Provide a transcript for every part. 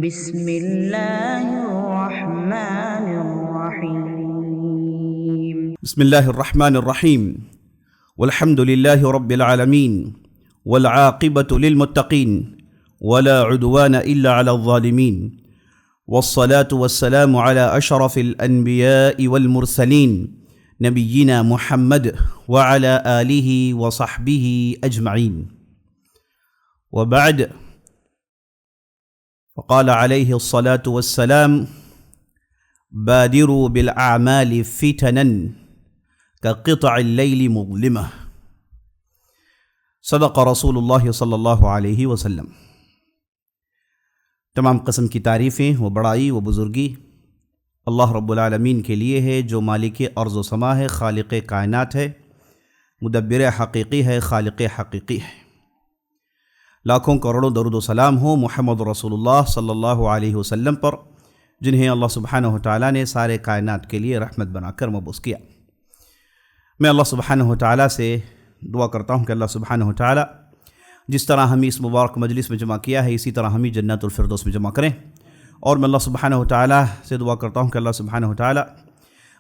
بسم الله الرحمن الرحيم. بسم الله الرحمن الرحيم. والحمد لله رب العالمين والعاقبة للمتقين ولا عدوان إلا على الظالمين والصلاة والسلام على أشرف الأنبياء والمرسلين نبينا محمد وعلى آله وصحبه أجمعين. وبعد، فقال عليه الصلاة والسلام: بادروا بالأعمال فتنا كقطع الليل مظلمة. صدق رسول اللہ صلی اللہ علیہ وسلم. تمام قسم کی تعریفیں و بڑائی و بزرگی اللہ رب العالمین کے لیے ہے، جو مالک ارض و سما ہے، خالق کائنات ہے، مدبر حقیقی ہے، خالق حقیقی ہے. لاکھوں کروڑوں درود و سلام ہو محمد رسول اللہ صلی اللہ علیہ وسلم پر، جنہیں اللہ سبحانہ وتعالیٰ نے سارے کائنات کے لیے رحمت بنا کر مبعوث کیا. میں اللہ سبحانہ وتعالیٰ سے دعا کرتا ہوں کہ اللہ سبحانہ وتعالیٰ جس طرح ہمیں اس مبارک مجلس میں جمع کیا ہے، اسی طرح ہمیں جنت الفردوس میں جمع کریں. اور میں اللہ سبحانہ وتعالیٰ سے دعا کرتا ہوں کہ اللہ سبحانہ وتعالیٰ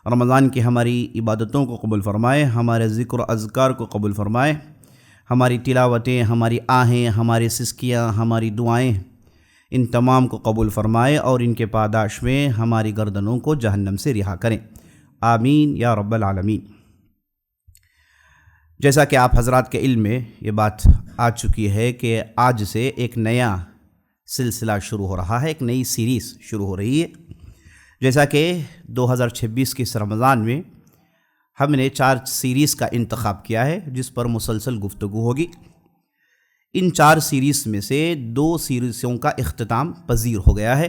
رمضان کی ہماری عبادتوں کو قبول فرمائے، ہمارے ذکر و اذکار کو قبول فرمائے، ہماری تلاوتیں، ہماری آہیں، ہماری سسکیاں، ہماری دعائیں، ان تمام کو قبول فرمائے اور ان کے پاداش میں ہماری گردنوں کو جہنم سے رہا کریں. آمین یا رب العالمین. جیسا کہ آپ حضرات کے علم میں یہ بات آ چکی ہے کہ آج سے ایک نیا سلسلہ شروع ہو رہا ہے، ایک نئی سیریز شروع ہو رہی ہے. جیسا کہ 2026 کے اس رمضان میں ہم نے 4 سیریز کا انتخاب کیا ہے جس پر مسلسل گفتگو ہوگی. ان 4 سیریز میں سے 2 سیریزوں کا اختتام پذیر ہو گیا ہے.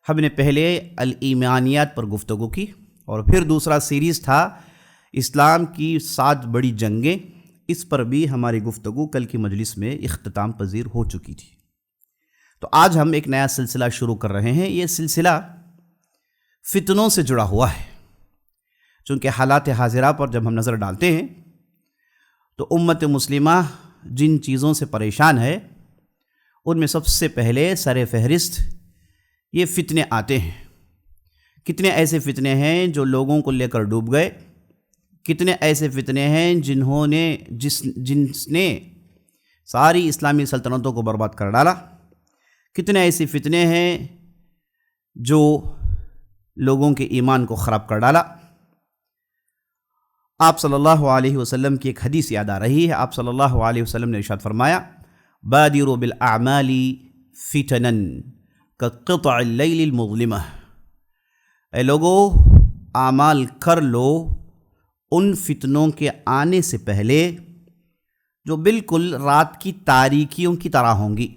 ہم نے پہلے الایمانیات پر گفتگو کی، اور پھر دوسرا سیریز تھا اسلام کی 7 بڑی جنگیں. اس پر بھی ہماری گفتگو کل کی مجلس میں اختتام پذیر ہو چکی تھی. تو آج ہم ایک نیا سلسلہ شروع کر رہے ہیں. یہ سلسلہ فتنوں سے جڑا ہوا ہے، چونکہ حالات حاضرہ پر جب ہم نظر ڈالتے ہیں تو امت مسلمہ جن چیزوں سے پریشان ہے ان میں سب سے پہلے سر فہرست یہ فتنے آتے ہیں. کتنے ایسے فتنے ہیں جو لوگوں کو لے کر ڈوب گئے، کتنے ایسے فتنے ہیں جن نے ساری اسلامی سلطنتوں کو برباد کر ڈالا، کتنے ایسے فتنے ہیں جو لوگوں کے ایمان کو خراب کر ڈالا. آپ صلی اللہ علیہ وسلم کی ایک حدیث یاد آ رہی ہے. آپ صلی اللہ علیہ وسلم نے ارشاد فرمایا: بادروا بالاعمال فتنا كقطع اللیل المظلمہ. اے لوگو، اعمال کر لو ان فتنوں کے آنے سے پہلے جو بالکل رات کی تاریکیوں کی طرح ہوں گی.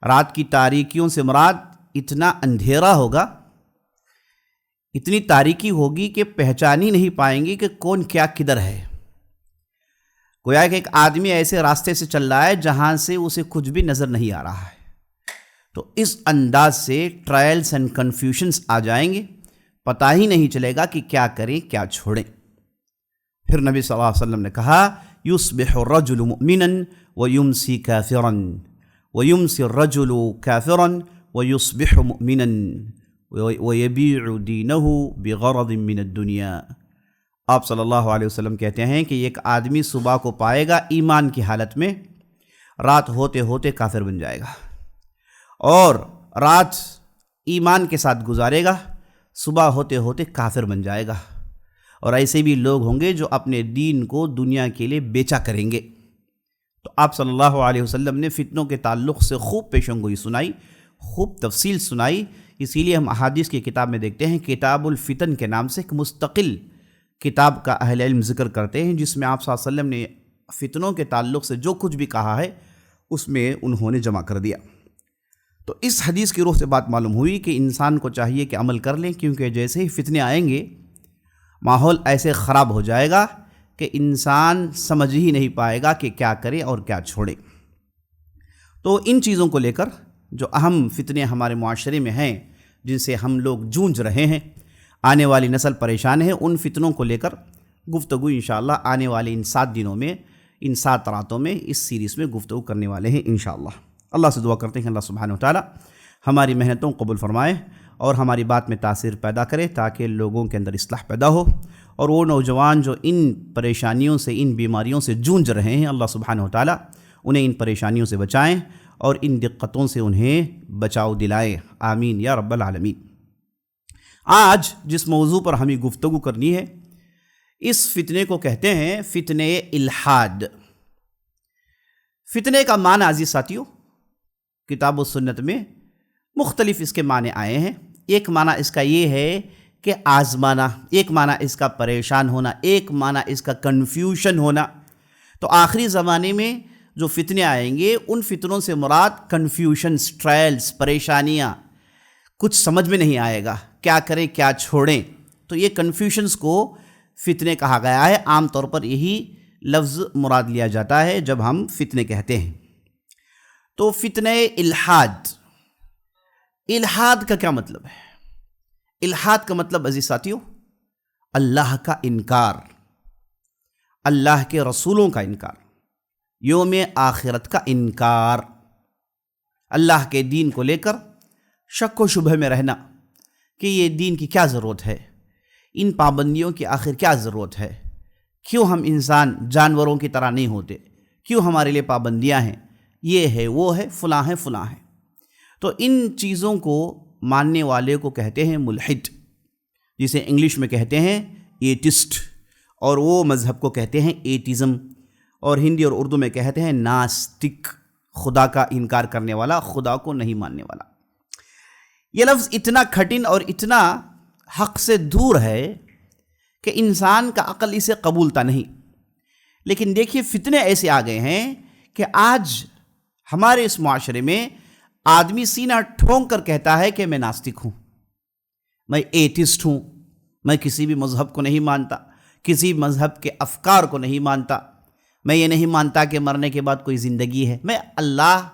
رات کی تاریکیوں سے مراد اتنا اندھیرا ہوگا، اتنی تاریکی ہوگی کہ پہچان ہی نہیں پائیں گے کہ کون کیا کدھر ہے. گویا کہ ایک آدمی ایسے راستے سے چل رہا ہے جہاں سے اسے کچھ بھی نظر نہیں آ رہا ہے. تو اس انداز سے ٹرائلز اینڈ کنفیوژنس آ جائیں گے، پتہ ہی نہیں چلے گا کہ کیا کریں کیا چھوڑیں. پھر نبی صلی اللہ علیہ وسلم نے کہا: یصبح الرجل مؤمنا ویمسی کافرا ویمسی الرجل کافرا ویصبح مؤمنا وَيَبِيعُ دِينَهُ بِغَرَضٍ مِّنَ الدُّنْيَا. آپ صلی اللہ علیہ وسلم کہتے ہیں کہ ایک آدمی صبح کو پائے گا ایمان کی حالت میں، رات ہوتے ہوتے کافر بن جائے گا، اور رات ایمان کے ساتھ گزارے گا، صبح ہوتے ہوتے کافر بن جائے گا. اور ایسے بھی لوگ ہوں گے جو اپنے دین کو دنیا کے لیے بیچا کریں گے. تو آپ صلی اللہ علیہ وسلم نے فتنوں کے تعلق سے خوب پیشن گوئی سنائی، خوب تفصیل سنائی. اسی لیے ہم احادیث کی کتاب میں دیکھتے ہیں کتاب الفتن کے نام سے ایک مستقل کتاب کا اہل علم ذکر کرتے ہیں، جس میں آپ صلی اللہ علیہ وسلم نے فتنوں کے تعلق سے جو کچھ بھی کہا ہے اس میں انہوں نے جمع کر دیا. تو اس حدیث کی روح سے بات معلوم ہوئی کہ انسان کو چاہیے کہ عمل کر لیں، کیونکہ جیسے ہی فتنے آئیں گے ماحول ایسے خراب ہو جائے گا کہ انسان سمجھ ہی نہیں پائے گا کہ کیا کرے اور کیا چھوڑے. تو ان چیزوں کو لے کر جو اہم فتنے ہمارے معاشرے میں ہیں، جن سے ہم لوگ جونج رہے ہیں، آنے والی نسل پریشان ہے، ان فتنوں کو لے کر گفتگو انشاءاللہ آنے والے ان 7 دنوں میں، ان 7 راتوں میں اس سیریز میں گفتگو کرنے والے ہیں انشاءاللہ. اللہ سے دعا کرتے ہیں کہ اللہ سبحانہ وتعالی ہماری محنتوں کو قبول فرمائے اور ہماری بات میں تاثیر پیدا کرے تاکہ لوگوں کے اندر اصلاح پیدا ہو، اور وہ نوجوان جو ان پریشانیوں سے، ان بیماریوں سے جونج رہے ہیں، اللہ سبحانہ وتعالی انہیں ان پریشانیوں سے بچائیں اور ان دقتوں سے انہیں بچاؤ دلائیں، آمین یا رب العالمین۔ آج جس موضوع پر ہمیں گفتگو کرنی ہے، اس فتنے کو کہتے ہیں فتنے الحاد۔ فتنے کا معنی عزیز ساتھیوں کتاب و سنت میں مختلف اس کے معنی آئے ہیں۔ ایک معنی اس کا یہ ہے کہ آزمانا، ایک معنی اس کا پریشان ہونا، ایک معنی اس کا کنفیوژن ہونا۔ تو آخری زمانے میں جو فتنے آئیں گے ان فتنوں سے مراد کنفیوژنز، ٹرائلز، پریشانیاں، کچھ سمجھ میں نہیں آئے گا، کیا کریں کیا چھوڑیں۔ تو یہ کنفیوژنز کو فتنے کہا گیا ہے، عام طور پر یہی لفظ مراد لیا جاتا ہے جب ہم فتنے کہتے ہیں۔ تو فتنہ الحاد، الحاد کا کیا مطلب ہے؟ الحاد کا مطلب عزیز ساتھیوں اللہ کا انکار، اللہ کے رسولوں کا انکار، یوم آخرت کا انکار، اللہ کے دین کو لے کر شک و شبہ میں رہنا کہ یہ دین کی کیا ضرورت ہے، ان پابندیوں کی آخر کیا ضرورت ہے، کیوں ہم انسان جانوروں کی طرح نہیں ہوتے، کیوں ہمارے لیے پابندیاں ہیں، یہ ہے وہ ہے فلاں ہے فلاں ہے۔ تو ان چیزوں کو ماننے والے کو کہتے ہیں ملحد، جسے انگلش میں کہتے ہیں ایٹسٹ، اور وہ مذہب کو کہتے ہیں ایٹزم، اور ہندی اور اردو میں کہتے ہیں ناستک، خدا کا انکار کرنے والا، خدا کو نہیں ماننے والا۔ یہ لفظ اتنا کھٹن اور اتنا حق سے دور ہے کہ انسان کا عقل اسے قبولتا نہیں۔ لیکن دیکھیے فتنے ایسے آ گئے ہیں کہ آج ہمارے اس معاشرے میں آدمی سینہ ٹھونک کر کہتا ہے کہ میں ناستک ہوں، میں ایتھسٹ ہوں، میں کسی بھی مذہب کو نہیں مانتا، کسی مذہب کے افکار کو نہیں مانتا، میں یہ نہیں مانتا کہ مرنے کے بعد کوئی زندگی ہے، میں اللہ،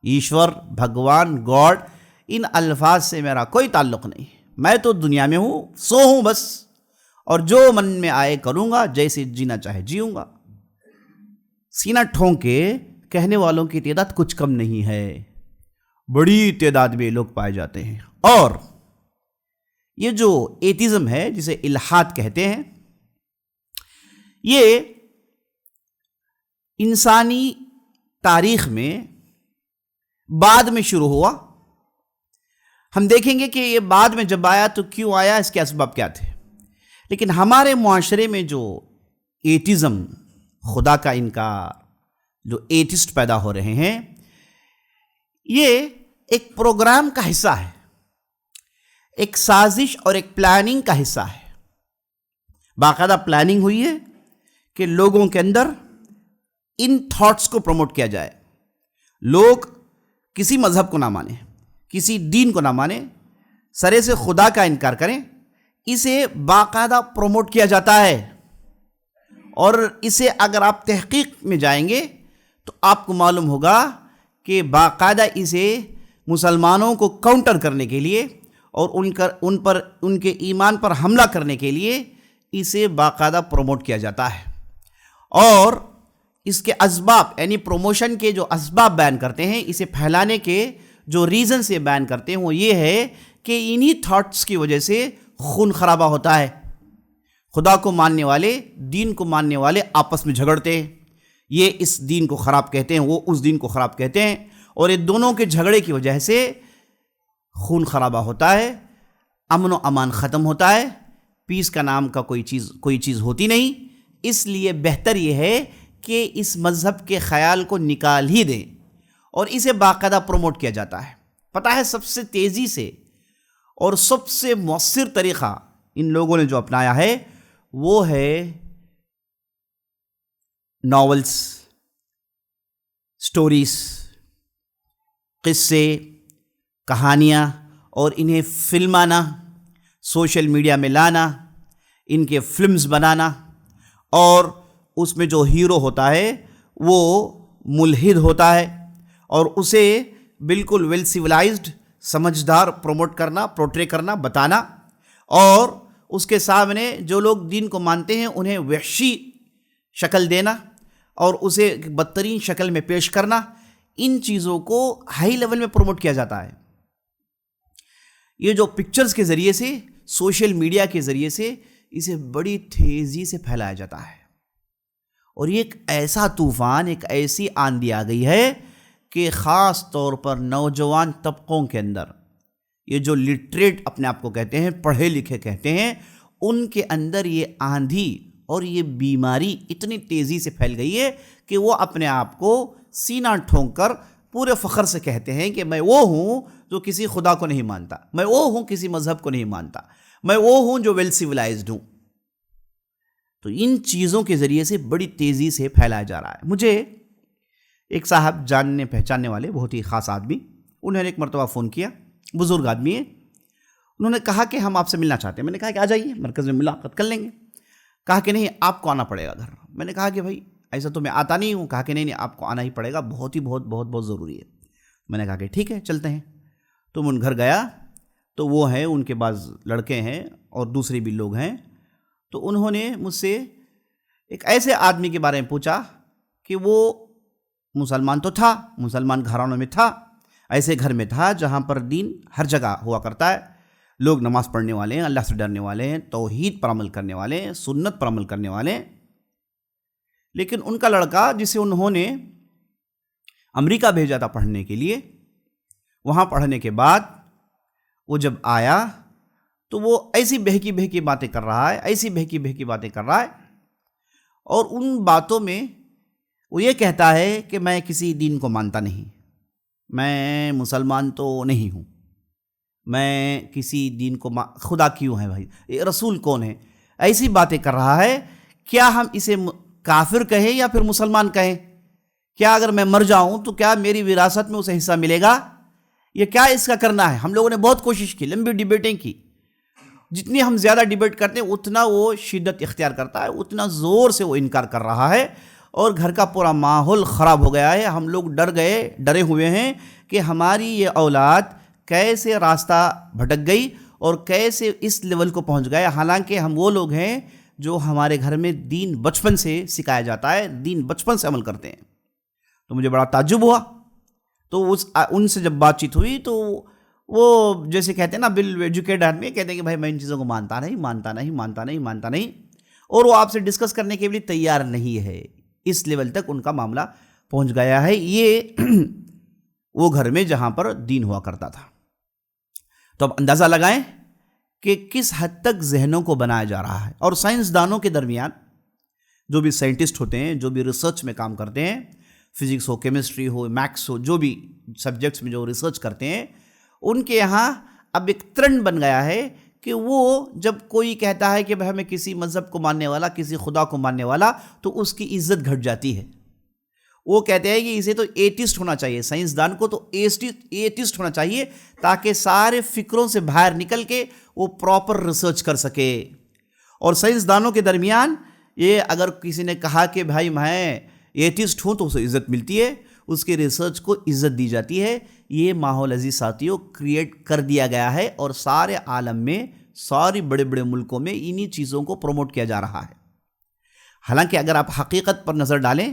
ایشور، بھگوان، گاڈ، ان الفاظ سے میرا کوئی تعلق نہیں، میں تو دنیا میں ہوں، سو ہوں بس، اور جو من میں آئے کروں گا، جیسے جینا چاہے جیوں گا۔ سینہ ٹھونک کے کہنے والوں کی تعداد کچھ کم نہیں ہے، بڑی تعداد میں لوگ پائے جاتے ہیں۔ اور یہ جو ایتھزم ہے جسے الحاد کہتے ہیں، یہ انسانی تاریخ میں بعد میں شروع ہوا۔ ہم دیکھیں گے کہ یہ بعد میں جب آیا تو کیوں آیا، اس کے اسباب کیا تھے۔ لیکن ہمارے معاشرے میں جو ایتھزم، خدا کا انکار، جو ایتھسٹ پیدا ہو رہے ہیں، یہ ایک پروگرام کا حصہ ہے، ایک سازش اور ایک پلاننگ کا حصہ ہے۔ باقاعدہ پلاننگ ہوئی ہے کہ لوگوں کے اندر ان تھاٹس کو پروموٹ کیا جائے، لوگ کسی مذہب کو نہ مانیں، کسی دین کو نہ مانیں، سرے سے خدا کا انکار کریں، اسے باقاعدہ پروموٹ کیا جاتا ہے۔ اور اسے اگر آپ تحقیق میں جائیں گے تو آپ کو معلوم ہوگا کہ باقاعدہ اسے مسلمانوں کو کاؤنٹر کرنے کے لیے اور ان کے ایمان پر حملہ کرنے کے لیے اسے باقاعدہ پروموٹ کیا جاتا ہے۔ اور اس کے اسباب، یعنی پروموشن کے جو اسباب بیان کرتے ہیں، اسے پھیلانے کے جو ریزن سے بیان کرتے ہیں، وہ یہ ہے کہ انہی تھاٹس کی وجہ سے خون خرابہ ہوتا ہے، خدا کو ماننے والے، دین کو ماننے والے آپس میں جھگڑتے ہیں، یہ اس دین کو خراب کہتے ہیں، وہ اس دین کو خراب کہتے ہیں، اور یہ دونوں کے جھگڑے کی وجہ سے خون خرابہ ہوتا ہے، امن و امان ختم ہوتا ہے، پیس کا نام کا کوئی چیز ہوتی نہیں۔ اس لیے بہتر یہ ہے کہ اس مذہب کے خیال کو نکال ہی دیں، اور اسے باقاعدہ پروموٹ کیا جاتا ہے۔ پتہ ہے سب سے تیزی سے اور سب سے مؤثر طریقہ ان لوگوں نے جو اپنایا ہے وہ ہے ناولز، سٹوریز، قصے، کہانیاں، اور انہیں فلمانا، سوشل میڈیا میں لانا، ان کے فلمز بنانا، اور اس میں جو ہیرو ہوتا ہے وہ ملحد ہوتا ہے، اور اسے بالکل ویل سیولائزڈ، سمجھدار پروموٹ کرنا، پورٹرے کرنا، بتانا، اور اس کے سامنے جو لوگ دین کو مانتے ہیں انہیں وحشی شکل دینا اور اسے بدترین شکل میں پیش کرنا۔ ان چیزوں کو ہائی لیول میں پروموٹ کیا جاتا ہے. یہ جو پکچرز کے ذریعے سے، سوشل میڈیا کے ذریعے سے اسے بڑی تیزی سے پھیلایا جاتا ہے. اور یہ ایک ایسا طوفان، ایک ایسی آندھی آ گئی ہے کہ خاص طور پر نوجوان طبقوں کے اندر، یہ جو لٹریٹ اپنے آپ کو کہتے ہیں، پڑھے لکھے کہتے ہیں، ان کے اندر یہ آندھی اور یہ بیماری اتنی تیزی سے پھیل گئی ہے کہ وہ اپنے آپ کو سینہ ٹھونک کر پورے فخر سے کہتے ہیں کہ میں وہ ہوں جو کسی خدا کو نہیں مانتا، میں وہ ہوں کسی مذہب کو نہیں مانتا، میں وہ ہوں جو ویل سیولائزڈ ہوں. تو ان چیزوں کے ذریعے سے بڑی تیزی سے پھیلایا جا رہا ہے. مجھے ایک صاحب جاننے پہچاننے والے، بہت ہی خاص آدمی، انہوں نے ایک مرتبہ فون کیا، بزرگ آدمی ہے، انہوں نے کہا کہ ہم آپ سے ملنا چاہتے ہیں. میں نے کہا کہ آ جائیے، مرکز میں ملاقات کر لیں گے. کہا کہ نہیں، آپ کو آنا پڑے گا گھر. میں نے کہا کہ بھائی ایسا تو میں آتا نہیں ہوں. کہا کہ نہیں آپ کو آنا ہی پڑے گا، بہت بہت ضروری ہے. میں نے کہا کہ ٹھیک ہے چلتے ہیں. تو میں ان گھر گیا تو وہ ہیں، ان کے بعض لڑکے ہیں اور دوسرے بھی لوگ ہیں. تو انہوں نے مجھ سے ایک ایسے آدمی کے بارے میں پوچھا کہ وہ مسلمان تو تھا، مسلمان گھرانوں میں تھا، ایسے گھر میں تھا جہاں پر دین ہر جگہ ہوا کرتا ہے، لوگ نماز پڑھنے والے ہیں، اللہ سے ڈرنے والے ہیں، توحید پر عمل کرنے والے ہیں، سنت پر عمل کرنے والے ہیں. لیکن ان کا لڑکا جسے انہوں نے امریکہ بھیجا تھا پڑھنے کے لیے، وہاں پڑھنے کے بعد وہ جب آیا تو وہ ایسی بہکی باتیں کر رہا ہے، ایسی بہکی باتیں کر رہا ہے، اور ان باتوں میں وہ یہ کہتا ہے کہ میں کسی دین کو مانتا نہیں، میں مسلمان تو نہیں ہوں، میں کسی دین کو خدا کیوں ہے بھائی، رسول کون ہے، ایسی باتیں کر رہا ہے. کیا ہم اسے کافر کہیں یا پھر مسلمان کہیں؟ کیا اگر میں مر جاؤں تو کیا میری وراثت میں اسے حصہ ملے گا؟ یہ کیا اس کا کرنا ہے؟ ہم لوگوں نے بہت کوشش کی، لمبی ڈیبیٹیں کی. جتنی ہم زیادہ ڈیبیٹ کرتے ہیں اتنا وہ شدت اختیار کرتا ہے، اتنا زور سے وہ انکار کر رہا ہے، اور گھر کا پورا ماحول خراب ہو گیا ہے. ہم لوگ ڈرے ہوئے ہیں کہ ہماری یہ اولاد کیسے راستہ بھٹک گئی اور کیسے اس لیول کو پہنچ گئے. حالانکہ ہم وہ لوگ ہیں جو ہمارے گھر میں دین بچپن سے سکھایا جاتا ہے، دین بچپن سے عمل کرتے ہیں. تو مجھے بڑا تعجب ہوا. تو ان سے جب بات چیت ہوئی تو وہ جیسے کہتے ہیں نا، بل ایجوکیٹڈ آدمی کہتے ہیں کہ بھائی میں ان چیزوں کو مانتا نہیں، اور وہ آپ سے ڈسکس کرنے کے لیے تیار نہیں ہے. اس لیول تک ان کا معاملہ پہنچ گیا ہے. یہ وہ گھر میں جہاں پر دین ہوا کرتا تھا. تو اب اندازہ لگائیں کہ کس حد تک ذہنوں کو بنایا جا رہا ہے. اور سائنسدانوں کے درمیان، جو بھی سائنٹسٹ ہوتے ہیں، جو بھی ریسرچ میں کام کرتے ہیں، فزکس ہو، کیمسٹری ہو، میکس ہو، جو بھی سبجیکٹس میں جو ریسرچ کرتے ہیں، ان کے یہاں اب ایک ٹرینڈ بن گیا ہے کہ وہ جب کوئی کہتا ہے کہ بھائی ہمیں کسی مذہب کو ماننے والا، کسی خدا کو ماننے والا، تو اس کی عزت گھٹ جاتی ہے. وہ کہتے ہیں کہ اسے تو ایتھسٹ ہونا چاہیے، سائنسدان کو تو ایتھسٹ ہونا چاہیے، تاکہ سارے فکروں سے باہر نکل کے وہ پراپر ریسرچ کر سکے. اور سائنسدانوں کے درمیان یہ اگر کسی نے کہا کہ بھائی میں ایتھسٹ ہوں تو اسے عزت ملتی ہے، اس کے ریسرچ کو عزت دی جاتی ہے. یہ ماحول عزیز ساتھیوں کریٹ کر دیا گیا ہے، اور سارے عالم میں، سارے بڑے بڑے ملکوں میں انہی چیزوں کو پروموٹ کیا جا رہا ہے. حالانکہ اگر آپ حقیقت پر نظر ڈالیں،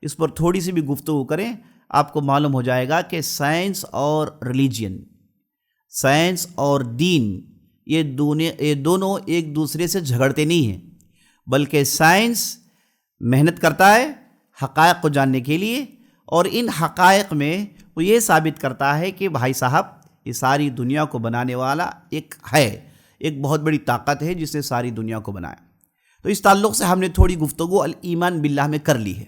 اس پر تھوڑی سی بھی گفتگو کریں، آپ کو معلوم ہو جائے گا کہ سائنس اور ریلیجین، سائنس اور دین، یہ دونوں ایک دوسرے سے جھگڑتے نہیں ہیں، بلکہ سائنس محنت کرتا ہے حقائق کو جاننے کے لیے، اور ان حقائق میں وہ یہ ثابت کرتا ہے کہ بھائی صاحب یہ ساری دنیا کو بنانے والا ایک بہت بڑی طاقت ہے جس نے ساری دنیا کو بنایا. تو اس تعلق سے ہم نے تھوڑی گفتگو الایمان باللہ میں کر لی ہے.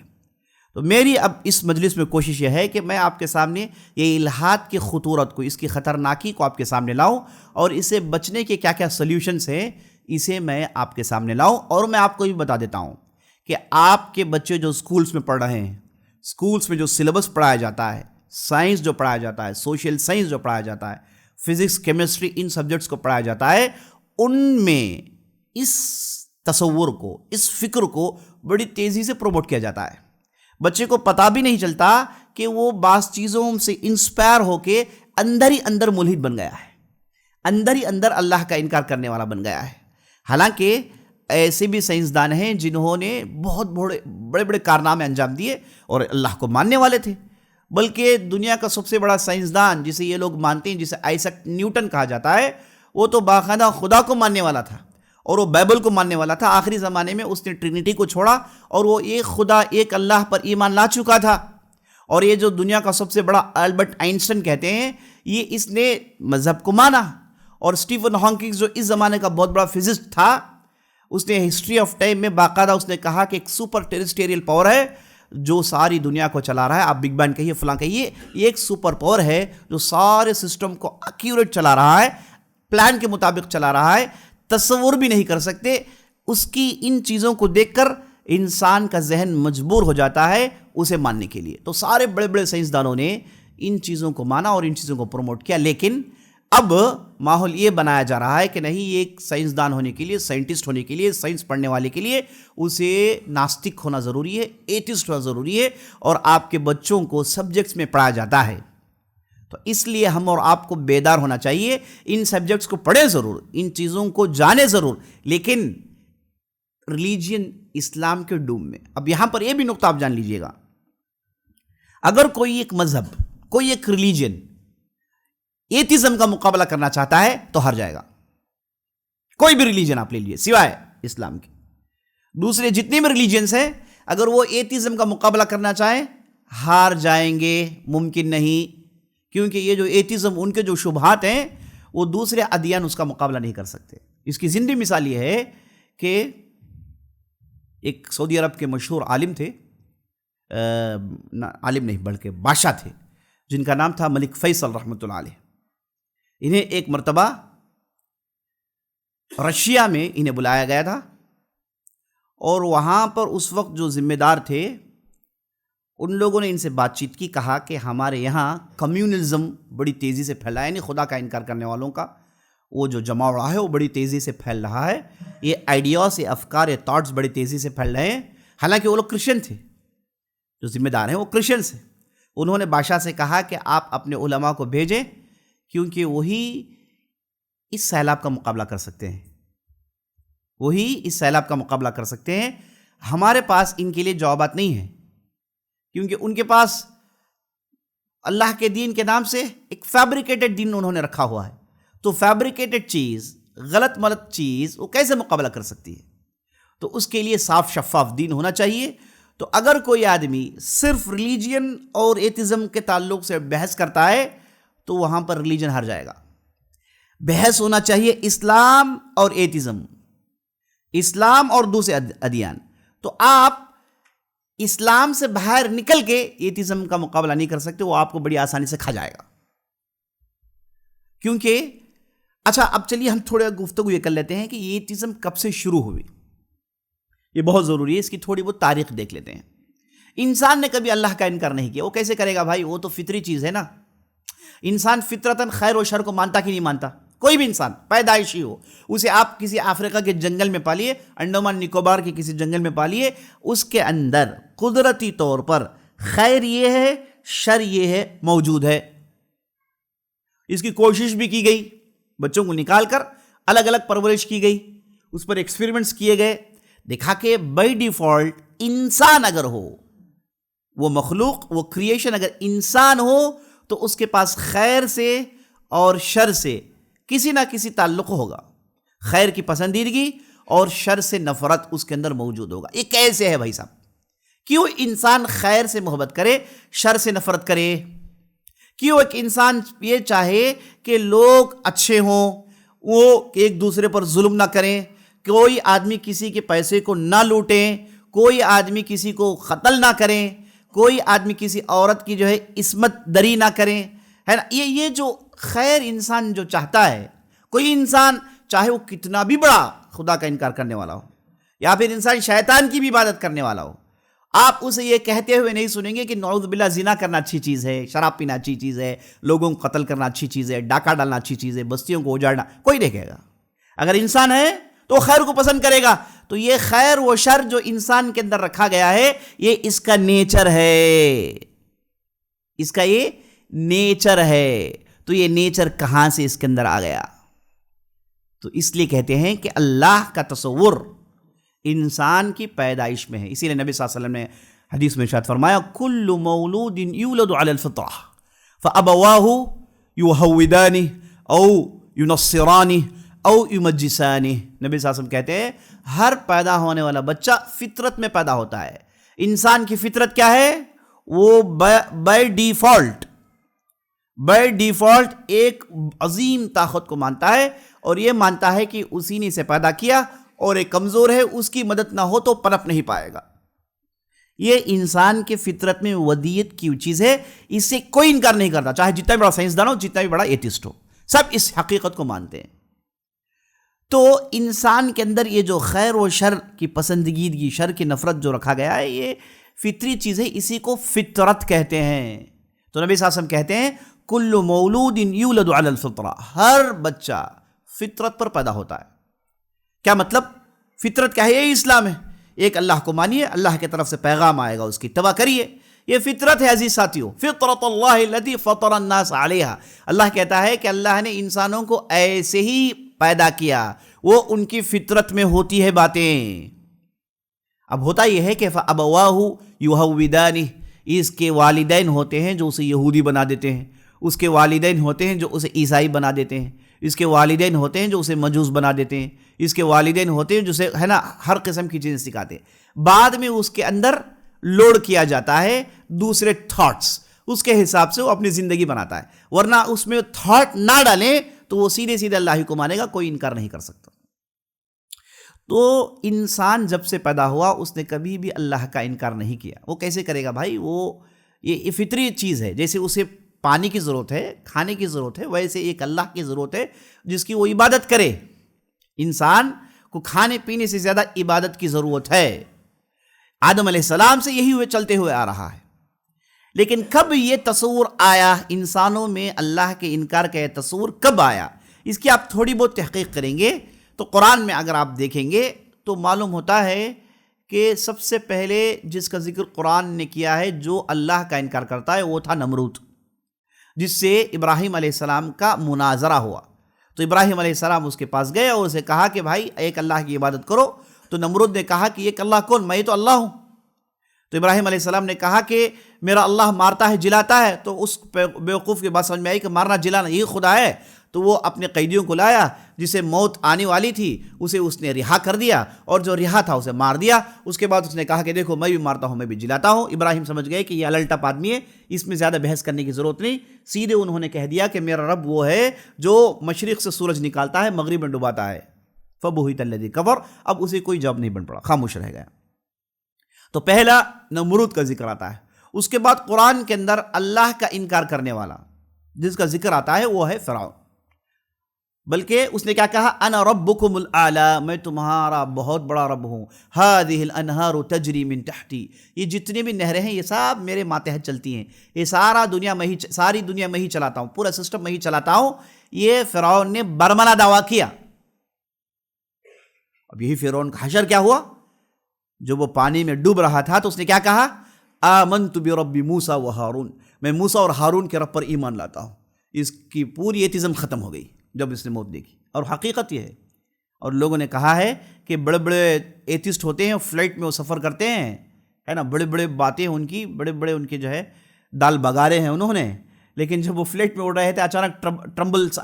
تو میری اب اس مجلس میں کوشش یہ ہے کہ میں آپ کے سامنے یہ الحاد کی خطورت کو، اس کی خطرناکی کو آپ کے سامنے لاؤں، اور اسے بچنے کے کیا کیا سلیوشنز ہیں اسے میں آپ کے سامنے لاؤں. اور میں آپ کو بھی بتا دیتا ہوں کہ آپ کے بچے جو اسکولز میں پڑھ رہے ہیں، اسکولز میں جو سلیبس پڑھایا جاتا ہے، سائنس جو پڑھایا جاتا ہے، سوشل سائنس جو پڑھایا جاتا ہے، فزکس، کیمسٹری، ان سبجیکٹس کو پڑھایا جاتا ہے، ان میں اس تصور کو، اس فکر کو بڑی تیزی سے پروموٹ کیا جاتا ہے. بچے کو پتہ بھی نہیں چلتا کہ وہ بعض چیزوں سے انسپائر ہو کے اندر ہی اندر ملحد بن گیا ہے، اندر ہی اندر اللہ کا انکار کرنے والا بن گیا ہے. حالانکہ ایسے بھی سائنسدان ہیں جنہوں نے بہت بڑے بڑے کارنامے انجام دیے اور اللہ کو ماننے والے تھے. بلکہ دنیا کا سب سے بڑا سائنسدان جسے یہ لوگ مانتے ہیں، جسے آئیزک نیوٹن کہا جاتا ہے، وہ تو باقاعدہ خدا کو ماننے والا تھا اور وہ بائبل کو ماننے والا تھا۔ آخری زمانے میں اس نے ٹرینٹی کو چھوڑا اور وہ ایک خدا، ایک اللہ پر ایمان لا چکا تھا۔ اور یہ جو دنیا کا سب سے بڑا البرٹ آئنسٹائن کہتے ہیں، یہ اس نے مذہب کو مانا۔ اور اسٹیفن ہاکنگ جو اس زمانے کا بہت بڑا فزسٹ تھا، اس نے ہسٹری آف ٹائم میں باقاعدہ اس نے کہا کہ ایک سپر ٹیریسٹیریل پاور ہے جو ساری دنیا کو چلا رہا ہے۔ آپ بگ بینگ کہیے، فلاں کہیے، یہ ایک سپر پاور ہے جو سارے سسٹم کو ایکیوریٹ چلا رہا ہے، پلان کے مطابق چلا رہا ہے، تصور بھی نہیں کر سکتے۔ اس کی ان چیزوں کو دیکھ کر انسان کا ذہن مجبور ہو جاتا ہے اسے ماننے کے لیے۔ تو سارے بڑے بڑے سائنسدانوں نے ان چیزوں کو مانا اور ان چیزوں کو پروموٹ کیا، لیکن اب ماحول یہ بنایا جا رہا ہے کہ نہیں، یہ ایک سائنسدان ہونے کے لیے، سائنٹسٹ ہونے کے لیے، سائنس پڑھنے والے کے لیے اسے ناستک ہونا ضروری ہے، ایتھسٹ ہونا ضروری ہے، اور آپ کے بچوں کو سبجیکٹس میں پڑھایا جاتا ہے۔ تو اس لیے ہم اور آپ کو بیدار ہونا چاہیے، ان سبجیکٹس کو پڑھیں ضرور، ان چیزوں کو جانیں ضرور، لیکن ریلیجین اسلام کے ڈوم میں۔ اب یہاں پر یہ بھی نقطہ آپ جان لیجئے گا، اگر کوئی ایک مذہب، کوئی ایک ریلیجن ایتھزم کا مقابلہ کرنا چاہتا ہے تو ہار جائے گا۔ کوئی بھی ریلیجن آپ لے لیجئے سوائے اسلام کے، دوسرے جتنے بھی ریلیجنز ہیں، اگر وہ ایتھزم کا مقابلہ کرنا چاہیں ہار جائیں گے، ممکن نہیں، کیونکہ یہ جو ایتھزم، ان کے جو شبہات ہیں، وہ دوسرے ادیان اس کا مقابلہ نہیں کر سکتے۔ اس کی زندہ مثال یہ ہے کہ ایک سعودی عرب کے مشہور عالم تھے، عالم نہیں بلکہ بادشاہ تھے، جن کا نام تھا ملک فیصل رحمۃ اللہ علیہ۔ انہیں ایک مرتبہ رشیا میں انہیں بلایا گیا تھا، اور وہاں پر اس وقت جو ذمہ دار تھے ان لوگوں نے ان سے بات چیت کی، کہا کہ ہمارے یہاں کمیونزم بڑی تیزی سے پھیلا ہے، یعنی خدا کا انکار کرنے والوں کا وہ جو جماوڑا ہے وہ بڑی تیزی سے پھیل رہا ہے، یہ آئیڈیاز، یہ افکار، یہ تھاٹس بڑی تیزی سے پھیل رہے ہیں۔ حالانکہ وہ لوگ کرسچن تھے، جو ذمہ دار ہیں وہ کرسچنس ہیں۔ انہوں نے بادشاہ سے کہا کہ آپ اپنے علماء کو بھیجیں، کیونکہ وہی اس سیلاب کا مقابلہ کر سکتے ہیں، وہی اس سیلاب کا مقابلہ کر سکتے ہیں۔ ہمارے پاس ان کے لیے جوابات نہیں ہیں، کیونکہ ان کے پاس اللہ کے دین کے نام سے ایک فیبریکیٹڈ دین انہوں نے رکھا ہوا ہے۔ تو فیبریکیٹڈ چیز، غلط ملت چیز، وہ کیسے مقابلہ کر سکتی ہے؟ تو اس کے لیے صاف شفاف دین ہونا چاہیے۔ تو اگر کوئی آدمی صرف ریلیجین اور ایتھزم کے تعلق سے بحث کرتا ہے تو وہاں پر ریلیجن ہار جائے گا۔ بحث ہونا چاہیے اسلام اور ایتھزم، اسلام اور دوسرے ادیان۔ تو آپ اسلام سے باہر نکل کے ایتھزم کا مقابلہ نہیں کر سکتے، وہ آپ کو بڑی آسانی سے کھا جائے گا۔ کیونکہ اچھا، اب چلیے ہم تھوڑا گفتگو یہ کر لیتے ہیں کہ یہ ایتھزم کب سے شروع ہوئی۔ یہ بہت ضروری ہے، اس کی تھوڑی بہت تاریخ دیکھ لیتے ہیں۔ انسان نے کبھی اللہ کا انکار نہیں کیا، وہ کیسے کرے گا بھائی؟ وہ تو فطری چیز ہے نا۔ انسان فطرتاً خیر و شر کو مانتا کہ نہیں مانتا؟ کوئی بھی انسان پیدائشی ہو، اسے آپ کسی افریقہ کے جنگل میں پالیے، انڈمان نکوبار کے کسی جنگل میں پالیے، اس کے اندر قدرتی طور پر خیر یہ ہے، شر یہ ہے، موجود ہے۔ اس کی کوشش بھی کی گئی، بچوں کو نکال کر الگ الگ پرورش کی گئی، اس پر ایکسپیریمنٹس کیے گئے، دیکھا کہ بائی ڈیفالٹ انسان اگر ہو، وہ مخلوق، وہ کریشن اگر انسان ہو تو اس کے پاس خیر سے اور شر سے کسی نہ کسی تعلق ہوگا، خیر کی پسندیدگی اور شر سے نفرت اس کے اندر موجود ہوگا۔ یہ کیسے ہے بھائی صاحب؟ کیوں انسان خیر سے محبت کرے، شر سے نفرت کرے؟ کیوں ایک انسان یہ چاہے کہ لوگ اچھے ہوں، وہ ایک دوسرے پر ظلم نہ کریں، کوئی آدمی کسی کے پیسے کو نہ لوٹیں، کوئی آدمی کسی کو قتل نہ کریں، کوئی آدمی کسی عورت کی جو ہے عصمت دری نہ کریں، ہے نا؟ یہ جو خیر انسان جو چاہتا ہے، کوئی انسان چاہے وہ کتنا بھی بڑا خدا کا انکار کرنے والا ہو، یا پھر انسان شیطان کی بھی عبادت کرنے والا ہو، آپ اسے یہ کہتے ہوئے نہیں سنیں گے کہ نعوذ باللہ زنا کرنا اچھی چیز ہے، شراب پینا اچھی چیز ہے، لوگوں کو قتل کرنا اچھی چیز ہے، ڈاکہ ڈالنا اچھی چیز ہے، بستیوں کو اجاڑنا، کوئی نہیں کہے گا۔ اگر انسان ہے تو خیر کو پسند کرے گا۔ تو یہ خیر و شر جو انسان کے اندر رکھا گیا ہے، یہ اس کا نیچر ہے، اس کا یہ نیچر ہے۔ تو یہ نیچر کہاں سے اس کے اندر آ گیا؟ تو اس لیے کہتے ہیں کہ اللہ کا تصور انسان کی پیدائش میں ہے۔ اسی لیے نبی صلی اللہ علیہ وسلم نے حدیث میں ارشاد فرمایا کل مولود یولد علی الفطرہ فابواہ یہودانہ او ینصرانہ او یمجسانہ. نبی صلی اللہ علیہ وسلم کہتے ہیں ہر پیدا ہونے والا بچہ فطرت میں پیدا ہوتا ہے. انسان کی فطرت کیا ہے؟ وہ بائی ڈیفالٹ ایک عظیم طاقت کو مانتا ہے اور یہ مانتا ہے کہ اسی نے اسے پیدا کیا اور ایک کمزور ہے، اس کی مدد نہ ہو تو پنپ نہیں پائے گا. یہ انسان کے فطرت میں ودیت کی چیز ہے، اس سے کوئی انکار نہیں کرتا، چاہے جتنا بھی بڑا سائنسدان ہو، جتنا بھی بڑا ایتھسٹ ہو، سب اس حقیقت کو مانتے ہیں. تو انسان کے اندر یہ جو خیر و شر کی پسندیدگی، شر کی نفرت جو رکھا گیا ہے، یہ فطری چیز ہے، اسی کو فطرت کہتے ہیں. تو نبی صلی اللہ علیہ وسلم کہتے ہیں کل مولود یولد علی الفطرہ، ہر بچہ فطرت پر پیدا ہوتا ہے. کیا مطلب؟ فطرت کیا ہے؟ یہ اسلام ہے. ایک اللہ کو مانیے، اللہ کی طرف سے پیغام آئے گا، اس کی اتباع کریے. یہ فطرت ہے عزیز ساتھیو. فطرت اللہ التی فطر الناس علیہا. اللہ کہتا ہے کہ اللہ نے انسانوں کو ایسے ہی پیدا کیا، وہ ان کی فطرت میں ہوتی ہے باتیں. اب ہوتا یہ ہے کہ فابواہ یہودانہ، اس کے والدین ہوتے ہیں جو اسے یہودی بنا دیتے ہیں، اس کے والدین ہوتے ہیں جو اسے عیسائی بنا دیتے ہیں، اس کے والدین ہوتے ہیں جو اسے مجوس بنا دیتے ہیں، اس کے والدین ہوتے ہیں جو اسے ہر قسم کی چیزیں سکھاتے ہیں. بعد میں اس کے اندر لوڈ کیا جاتا ہے دوسرے تھاٹس، اس کے حساب سے وہ اپنی زندگی بناتا ہے. ورنہ اس میں تھاٹ نہ ڈالیں تو وہ سیدھے اللہ ہی کو مانے گا، کوئی انکار نہیں کر سکتا. تو انسان جب سے پیدا ہوا اس نے کبھی بھی اللہ کا انکار نہیں کیا. وہ کیسے کرے گا بھائی؟ وہ یہ فطری چیز ہے. جیسے اسے پانی کی ضرورت ہے، کھانے کی ضرورت ہے، ویسے ایک اللہ کی ضرورت ہے جس کی وہ عبادت کرے. انسان کو کھانے پینے سے زیادہ عبادت کی ضرورت ہے. آدم علیہ السلام سے یہی ہوئے چلتے ہوئے آ رہا ہے. لیکن کب یہ تصور آیا انسانوں میں اللہ کے انکار کا؟ یہ تصور کب آیا؟ اس کی آپ تھوڑی بہت تحقیق کریں گے تو قرآن میں اگر آپ دیکھیں گے تو معلوم ہوتا ہے کہ سب سے پہلے جس کا ذکر قرآن نے کیا ہے جو اللہ کا انکار کرتا ہے وہ تھا نمرود، جس سے ابراہیم علیہ السلام کا مناظرہ ہوا. تو ابراہیم علیہ السلام اس کے پاس گئے اور اسے کہا کہ بھائی ایک اللہ کی عبادت کرو. تو نمرود نے کہا کہ ایک اللہ کون؟ میں تو اللہ ہوں. تو ابراہیم علیہ السلام نے کہا کہ میرا اللہ مارتا ہے جلاتا ہے. تو اس بیوقوف کی بات سمجھ میں آئی کہ مارنا جلانا یہ خدا ہے. تو وہ اپنے قیدیوں کو لایا، جسے موت آنے والی تھی اسے اس نے رہا کر دیا، اور جو رہا تھا اسے مار دیا. اس کے بعد اس نے کہا کہ دیکھو میں بھی مارتا ہوں، میں بھی جلاتا ہوں. ابراہیم سمجھ گئے کہ یہ الٹپ آدمی ہے، اس میں زیادہ بحث کرنے کی ضرورت نہیں. سیدھے انہوں نے کہہ دیا کہ میرا رب وہ ہے جو مشرق سے سورج نکالتا ہے، مغرب میں ڈباتا ہے. فبہت الذی کفر. اب اسے کوئی جواب نہیں بن پڑا، خاموش رہ گیا. تو پہلا نمرود کا ذکر آتا ہے. اس کے بعد قرآن کے اندر اللہ کا انکار کرنے والا جس کا ذکر آتا ہے وہ ہے فرعون. بلکہ اس نے کیا کہا؟ انا ربکم الاعلی، میں تمہارا بہت بڑا رب ہوں. ہذہ الانہار تجری من تحتی، یہ جتنے بھی نہریں ہیں یہ سب میرے ماتحت چلتی ہیں. یہ ساری دنیا میں ہی چلاتا ہوں، پورا سسٹم میں ہی چلاتا ہوں. یہ فرعون نے برملا دعویٰ کیا. اب یہی فرعون کا حشر کیا ہوا؟ جب وہ پانی میں ڈوب رہا تھا تو اس نے کیا کہا؟ آمنت برب موسیٰ و ہارون، میں موسیٰ اور ہارون کے رب پر ایمان لاتا ہوں. اس کی پوری ایتھزم ختم ہو گئی جب اس نے موت دیکھی. اور حقیقت یہ ہے، اور لوگوں نے کہا ہے کہ بڑے بڑے ایتھسٹ ہوتے ہیں، فلائٹ میں وہ سفر کرتے ہیں، ہے نا، بڑے بڑے باتیں ان کی، بڑے بڑے ان کے جو ہے دال بگارے ہیں انہوں نے. لیکن جب وہ فلائٹ میں اڑ رہے تھے اچانک ٹربولنس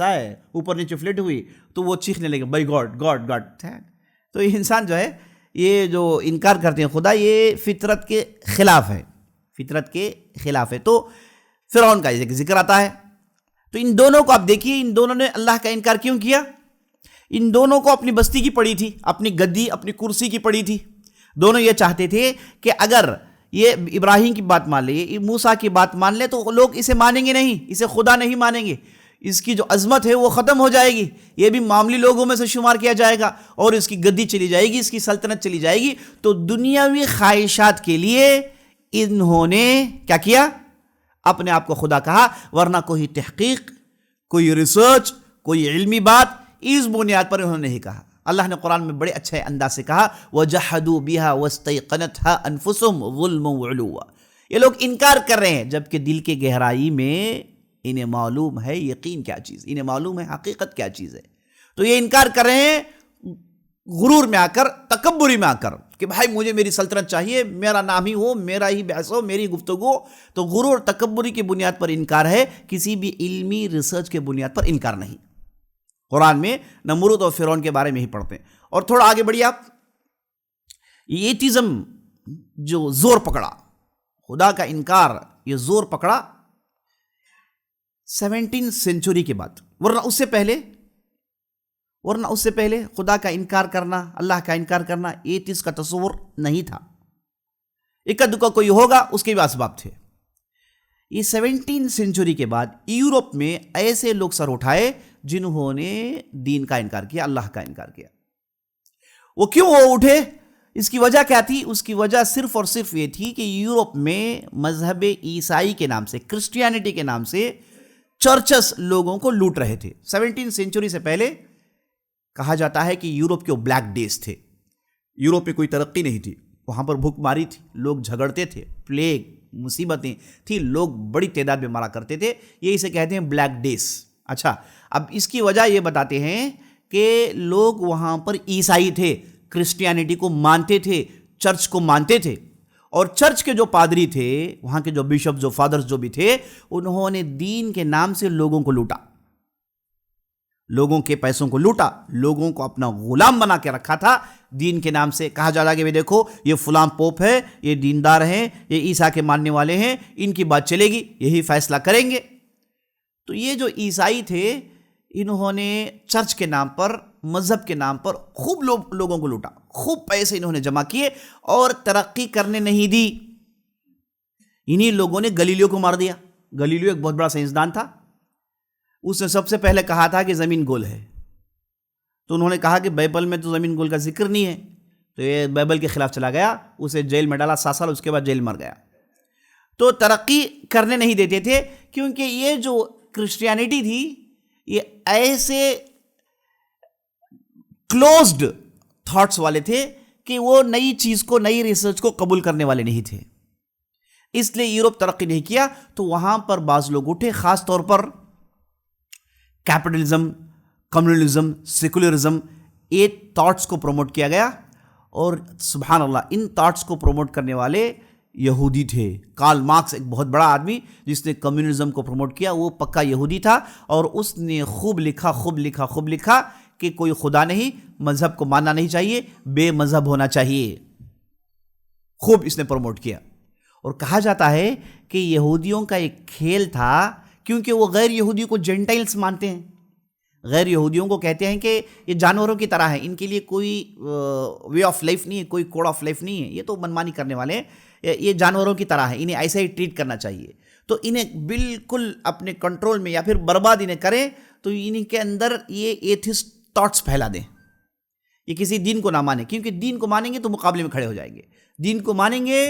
آئے، اوپر نیچے فلٹ ہوئی تو وہ چیخنے لگے بائی گاڈ گاڈ گاڈ. تو یہ انسان جو ہے، یہ جو انکار کرتے ہیں خدا، یہ فطرت کے خلاف ہے، فطرت کے خلاف ہے. تو فرعون کا ذکر آتا ہے. تو ان دونوں کو آپ دیکھیے، ان دونوں نے اللہ کا انکار کیوں کیا؟ ان دونوں کو اپنی بستی کی پڑی تھی، اپنی گدی، اپنی کرسی کی پڑی تھی. دونوں یہ چاہتے تھے کہ اگر یہ ابراہیم کی بات مان لے، یہ موسیٰ کی بات مان لے تو لوگ اسے مانیں گے نہیں، اسے خدا نہیں مانیں گے، اس کی جو عظمت ہے وہ ختم ہو جائے گی، یہ بھی معمولی لوگوں میں سے شمار کیا جائے گا اور اس کی گدی چلی جائے گی، اس کی سلطنت چلی جائے گی. تو دنیاوی خواہشات کے لیے انہوں نے کیا کیا؟ اپنے آپ کو خدا کہا. ورنہ کوئی تحقیق، کوئی ریسرچ، کوئی علمی بات اس بنیاد پر انہوں نے نہیں کہا. اللہ نے قرآن میں بڑے اچھے انداز سے کہا وَجَحَدُوا بِهَا وَاسْتَيْقَنَتْهَا أَنفُسُهُمْ ظُلْمًا وَعُلُوًّا. یہ لوگ انکار کر رہے ہیں جبکہ دل کے گہرائی میں انہیں معلوم ہے یقین کیا چیز، انہیں معلوم ہے حقیقت کیا چیز ہے. تو یہ انکار کر رہے ہیں غرور میں آ کر، تکبری میں آ کر. کہ بھائی مجھے میری سلطنت چاہیے، میرا نام ہی ہو، میرا ہی بحث ہو، میری گفتگو، تو غرور تکبری کی بنیاد پر انکار ہے، کسی بھی علمی ریسرچ کے بنیاد پر انکار نہیں۔ قرآن میں نمرود اور فرعون کے بارے میں ہی پڑھتے ہیں۔ اور تھوڑا آگے بڑھیے آپ، ایتھزم جو زور پکڑا، خدا کا انکار یہ زور پکڑا 17 سینچری کے بعد، ورنہ اس سے پہلے خدا کا انکار کرنا، اللہ کا انکار کرنا ایتھز کا تصور نہیں تھا۔ اکا دکا کوئی ہوگا، اس کے بھی اسباب تھے۔ یہ 17 سینچری کے بعد یورپ میں ایسے لوگ سر اٹھائے جنہوں نے دین کا انکار کیا، اللہ کا انکار کیا۔ وہ کیوں اٹھے؟ اس کی وجہ کیا تھی؟ اس کی وجہ صرف اور صرف یہ تھی کہ یورپ میں مذہب عیسائی کے نام سے، کرسچینٹی کے نام سے چرچز لوگوں کو لوٹ رہے تھے۔ 17 سینچری سے پہلے کہا جاتا ہے کہ یورپ کے وہ بلیک ڈیز تھے، یورپ میں کوئی ترقی نہیں تھی، وہاں پر بھوک ماری تھی، لوگ جھگڑتے تھے، پلیگ، مصیبتیں تھیں، لوگ بڑی تعداد میں مرا کرتے تھے، یہ اسے کہتے ہیں بلیک ڈیز۔ اچھا، اب اس کی وجہ یہ بتاتے ہیں کہ لوگ وہاں پر عیسائی تھے، کرسچینٹی کو مانتے تھے، چرچ کو مانتے تھے، اور چرچ کے جو پادری تھے، وہاں کے جو بشپ، جو فادرز جو بھی تھے، انہوں نے دین کے نام سے لوگوں کو لوٹا، لوگوں کے پیسوں کو لوٹا، لوگوں کو اپنا غلام بنا کے رکھا تھا دین کے نام سے۔ کہا جاتا ہے کہ دیکھو یہ فلاں پوپ ہے، یہ دیندار ہیں، یہ عیسیٰ کے ماننے والے ہیں، ان کی بات چلے گی، یہی فیصلہ کریں گے۔ تو یہ جو عیسائی تھے، انہوں نے چرچ کے نام پر، مذہب کے نام پر خوب لوگوں کو لوٹا، خوب پیسے انہوں نے جمع کیے اور ترقی کرنے نہیں دی۔ انہی لوگوں نے گلیلیو کو مار دیا۔ گلیلیو ایک بہت بڑا سائنسدان تھا، اس نے سب سے پہلے کہا تھا کہ زمین گول ہے، تو انہوں نے کہا کہ بائبل میں تو زمین گول کا ذکر نہیں ہے، تو یہ بائبل کے خلاف چلا گیا، اسے جیل میں ڈالا 7 سال، اس کے بعد جیل مر گیا۔ تو ترقی کرنے نہیں دیتے تھے، کیونکہ یہ جو کرسچینٹی تھی یہ ایسے کلوزڈ تھاٹس والے تھے کہ وہ نئی چیز کو، نئی ریسرچ کو قبول کرنے والے نہیں تھے، اس لیے یورپ ترقی نہیں کیا۔ تو وہاں پر بعض لوگ اٹھے، خاص طور پر کیپٹلزم، کمیونزم، سیکولرزم، یہ تھاٹس کو پروموٹ کیا گیا، اور سبحان اللہ ان تھاٹس کو پروموٹ کرنے والے یہودی تھے۔ کارل مارکس ایک بہت بڑا آدمی جس نے کمیونزم کو پروموٹ کیا، وہ پکا یہودی تھا، اور اس نے خوب لکھا کہ کوئی خدا نہیں، مذہب کو ماننا نہیں چاہیے، بے مذہب ہونا چاہیے، خوب اس نے پروموٹ کیا۔ اور کہا جاتا ہے کہ یہودیوں کا ایک کھیل تھا، کیونکہ وہ غیر یہودیوں کو جینٹائلز مانتے ہیں، غیر یہودیوں کو کہتے ہیں کہ یہ جانوروں کی طرح ہیں، ان کے لیے کوئی وے آف لائف نہیں ہے، کوئی کوڈ آف لائف نہیں ہے، یہ تو منمانی کرنے والے ہیں، یہ جانوروں کی طرح ہیں، انہیں ایسا ہی ٹریٹ کرنا چاہیے۔ تو انہیں بالکل اپنے کنٹرول میں یا پھر برباد انہیں کریں، تو ان کے اندر یہ ایتھسٹ تھاٹس پھیلا دیں، یہ کسی دین کو نہ مانیں، کیونکہ دین کو مانیں گے تو مقابلے میں کھڑے ہو جائیں گے، دین کو مانیں گے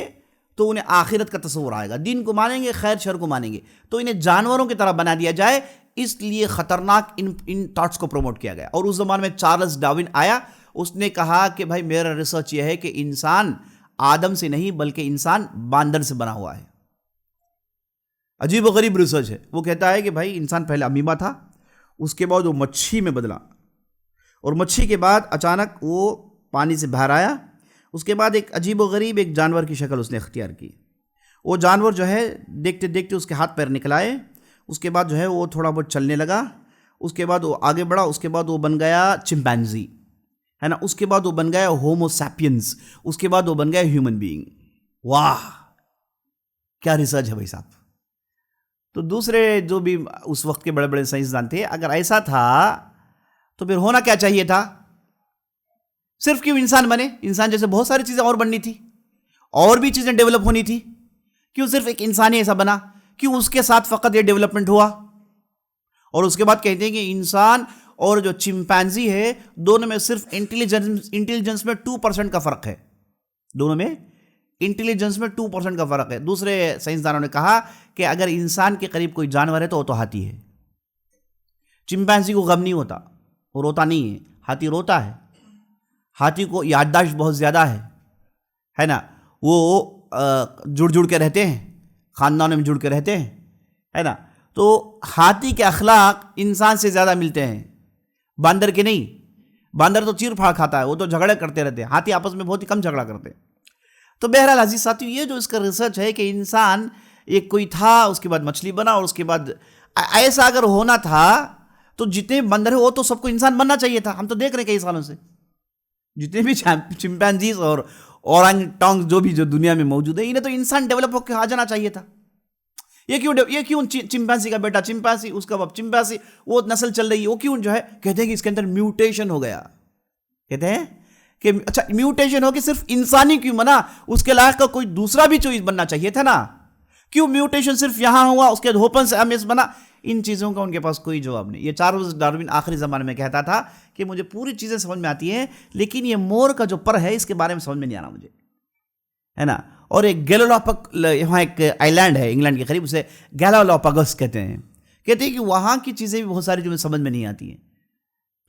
تو انہیں آخرت کا تصور آئے گا، دین کو مانیں گے، خیر شر کو مانیں گے، تو انہیں جانوروں کی طرح بنا دیا جائے، اس لیے خطرناک ان تھاٹس کو پروموٹ کیا گیا۔ اور اس زمانے میں چارلس ڈارون آیا، اس نے کہا کہ بھائی میرا ریسرچ یہ ہے کہ انسان آدم سے نہیں بلکہ انسان باندر سے بنا ہوا ہے۔ عجیب و غریب ریسرچ ہے۔ وہ کہتا ہے کہ بھائی انسان پہلے امیبا تھا، اس کے بعد وہ مچھی میں بدلا، اور مچھی کے بعد اچانک وہ پانی سے باہر آیا، اس کے بعد ایک عجیب و غریب ایک جانور کی شکل اس نے اختیار کی۔ وہ جانور جو ہے دیکھتے دیکھتے اس کے ہاتھ پیر نکل آئے، اس کے بعد جو ہے وہ تھوڑا بہت چلنے لگا، اس کے بعد وہ آگے بڑھا، اس کے بعد وہ بن گیا چمپینزی، ہے نا، اس کے بعد وہ بن گیا ہومو سیپینز، اس کے بعد وہ بن گیا ہیومن بینگ۔ واہ کیا ریسرچ ہے بھائی صاحب۔ تو دوسرے جو بھی اس وقت کے بڑے بڑے سائنسدان تھے، اگر ایسا تھا تو پھر ہونا کیا چاہیے تھا؟ صرف کیوں انسان بنے؟ انسان جیسے بہت ساری چیزیں اور بننی تھی، اور بھی چیزیں ڈیولپ ہونی تھی، کیوں صرف ایک انسان ہی ایسا بنا؟ کیوں اس کے ساتھ فقط یہ ڈیولپمنٹ ہوا؟ اور اس کے بعد کہتے ہیں کہ انسان اور جو چمپینزی ہے دونوں میں صرف انٹیلیجنس میں 2% کا فرق ہے، دونوں میں انٹیلیجنس میں 2% کا فرق ہے۔ دوسرے سائنسدانوں نے کہا کہ اگر انسان کے قریب کوئی جانور ہے تو وہ تو ہاتھی ہے۔ چمپینزی کو غم نہیں ہوتا، وہ روتا نہیں ہے، ہاتھی روتا ہے، ہاتھی کو یادداشت بہت زیادہ ہے نا، وہ جڑ کے رہتے ہیں، خاندانوں میں جڑ کے رہتے ہیں، ہے نا، تو ہاتھی کے اخلاق انسان سے زیادہ ملتے ہیں، باندر کے نہیں۔ باندر تو چیر پھاڑ کھاتا ہے، وہ تو جھگڑے کرتے رہتے ہیں، ہاتھی آپس میں بہت ہی کم جھگڑا کرتے ہیں۔ تو بہرحال عزیز ساتھیو، یہ جو اس کا ریسرچ ہے کہ انسان ایک کوئی تھا، اس کے بعد مچھلی بنا، اور اس کے بعد ایسا اگر ہونا تھا تو جتنے بندر ہیں وہ تو سب کو انسان بننا چاہیے تھا۔ ہم تو دیکھ رہے ہیں کئی سالوں سے جتنے بھی چمپینزیز اور اورانگ ٹانگ جو دنیا میں موجود ہیں، انہیں تو انسان ڈیولپ ہو کے آ جانا چاہیے تھا۔ یہ کیوں چمپینزی کا بیٹا چمپینزی، اس کا باپ چمپینزی، وہ نسل چل رہی ہے، وہ کیوں جو ہے کہتے ہیں کہ اس کے اندر میوٹیشن ہو گیا۔ کہتے ہیں کہ اچھا میوٹیشن ہو کہ صرف انسانی کیوں بنا، اس کے لائق کا کوئی دوسرا بھی چیز بننا چاہیے تھا نا، کیوں میوٹیشن صرف یہاں ہوا، اس کے ہوپن سے ہم بنا؟ ان چیزوں کا ان کے پاس کوئی جواب نہیں۔ یہ چارلز ڈارون آخری زمانے میں کہتا تھا کہ مجھے پوری چیزیں سمجھ میں آتی ہیں، لیکن یہ مور کا جو پر ہے اس کے بارے میں سمجھ میں نہیں آنا مجھے، ہے نا۔ اور ایک یہاں ایک آئی لینڈ ہے انگلینڈ کے قریب، اسے گیلالاپاگوس کہتے ہیں کہ وہاں کی چیزیں بھی بہت ساری جو سمجھ میں نہیں آتی ہیں۔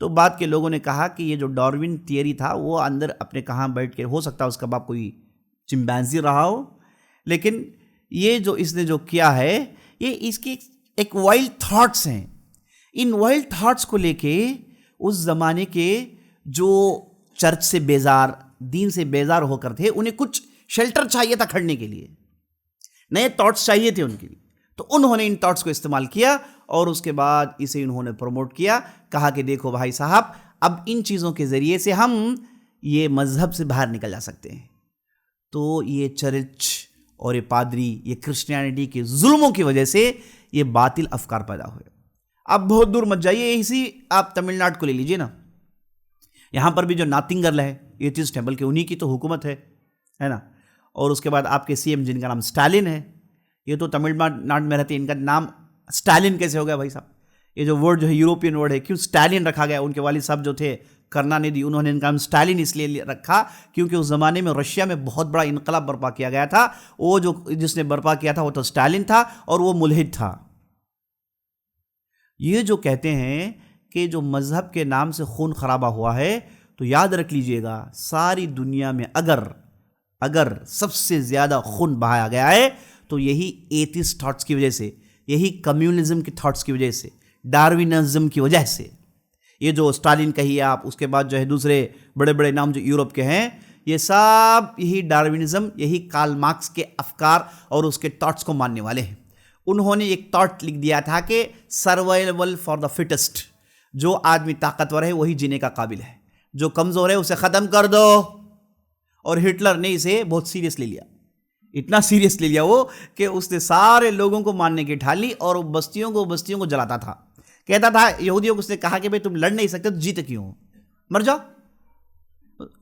تو بعد کے لوگوں نے کہا کہ یہ جو ڈاروین تھیوری تھا وہ اندر اپنے کہاں بیٹھ کے، ہو سکتا ہے اس کا باپ کوئی چمپینزی رہا ہو، لیکن یہ جو اس نے جو کیا ہے، یہ اس کی ایک وائلڈ تھاٹس ہیں۔ ان وائلڈ تھاٹس کو لے کے اس زمانے کے جو چرچ سے بیزار، دین سے بیزار ہو کر تھے، انہیں کچھ شیلٹر چاہیے تھا کھڑنے کے لیے، نئے تھاٹس چاہیے تھے ان کے لیے، تو انہوں نے ان تھاٹس کو استعمال کیا اور اس کے بعد اسے انہوں نے پروموٹ کیا، کہا کہ دیکھو بھائی صاحب، اب ان چیزوں کے ذریعے سے ہم یہ مذہب سے باہر نکل جا سکتے ہیں۔ تو یہ چرچ اور یہ پادری، یہ کرسچینٹی کے ظلموں کی وجہ سے یہ باطل افکار پیدا ہوئے۔ اب بہت دور مت جائیے، اسی آپ تمل ناڈو کو لے لیجئے نا، یہاں پر بھی جو ناتنگل ہے، ایتھسٹ ہے، بلکہ انہی کی تو حکومت ہے نا۔ اور اس کے بعد آپ کے سی ایم جن کا نام اسٹالن ہے، یہ تو تمل ناڈو میں رہتے ہیں، ان کا نام اسٹالن کیسے ہو گیا بھائی صاحب؟ یہ جو ورڈ جو ہے یوروپین ورڈ ہے، کیوں اسٹالن رکھا گیا؟ ان کے والد صاحب جو تھے کرناندھی، انہوں نے ان کا نام اسٹالن اس لیے رکھا کیونکہ اس زمانے میں رشیا میں بہت بڑا انقلاب برپا کیا گیا تھا، وہ جو جس نے برپا کیا تھا وہ تو اسٹالن تھا، اور وہ ملحد تھا۔ یہ جو کہتے ہیں کہ جو مذہب کے نام سے خون خرابہ ہوا ہے، تو یاد رکھ لیجئے گا، ساری دنیا میں اگر سب سے زیادہ خون بہایا گیا ہے تو یہی ایتھسٹ تھاٹس کی وجہ سے، یہی کمیونزم کے تھاٹس کی وجہ سے، ڈاروینزم کی وجہ سے۔ یہ جو اسٹالن کہیے آپ، اس کے بعد جو ہے دوسرے بڑے بڑے نام جو یورپ کے ہیں، یہ سب یہی ڈاروینزم، یہی کارل مارکس کے افکار اور اس کے تھاٹس کو ماننے والے ہیں۔ انہوں نے ایک تھاٹ لکھ دیا تھا کہ سروائیول فار دا فٹسٹ، جو آدمی طاقتور ہے وہی جینے کا قابل ہے، جو کمزور ہے اسے ختم کر دو۔ اور ہٹلر نے اسے بہت سیریس لے لیا، اتنا سیریس لے لیا وہ کہ اس نے سارے لوگوں کو ماننے کی ٹھالی، اور بستیوں کو جلاتا تھا۔ کہتا تھا یہودیوں کو، اس نے کہا کہ بھئی تم لڑ نہیں سکتے تو جیتے کیوں، مر جاؤ۔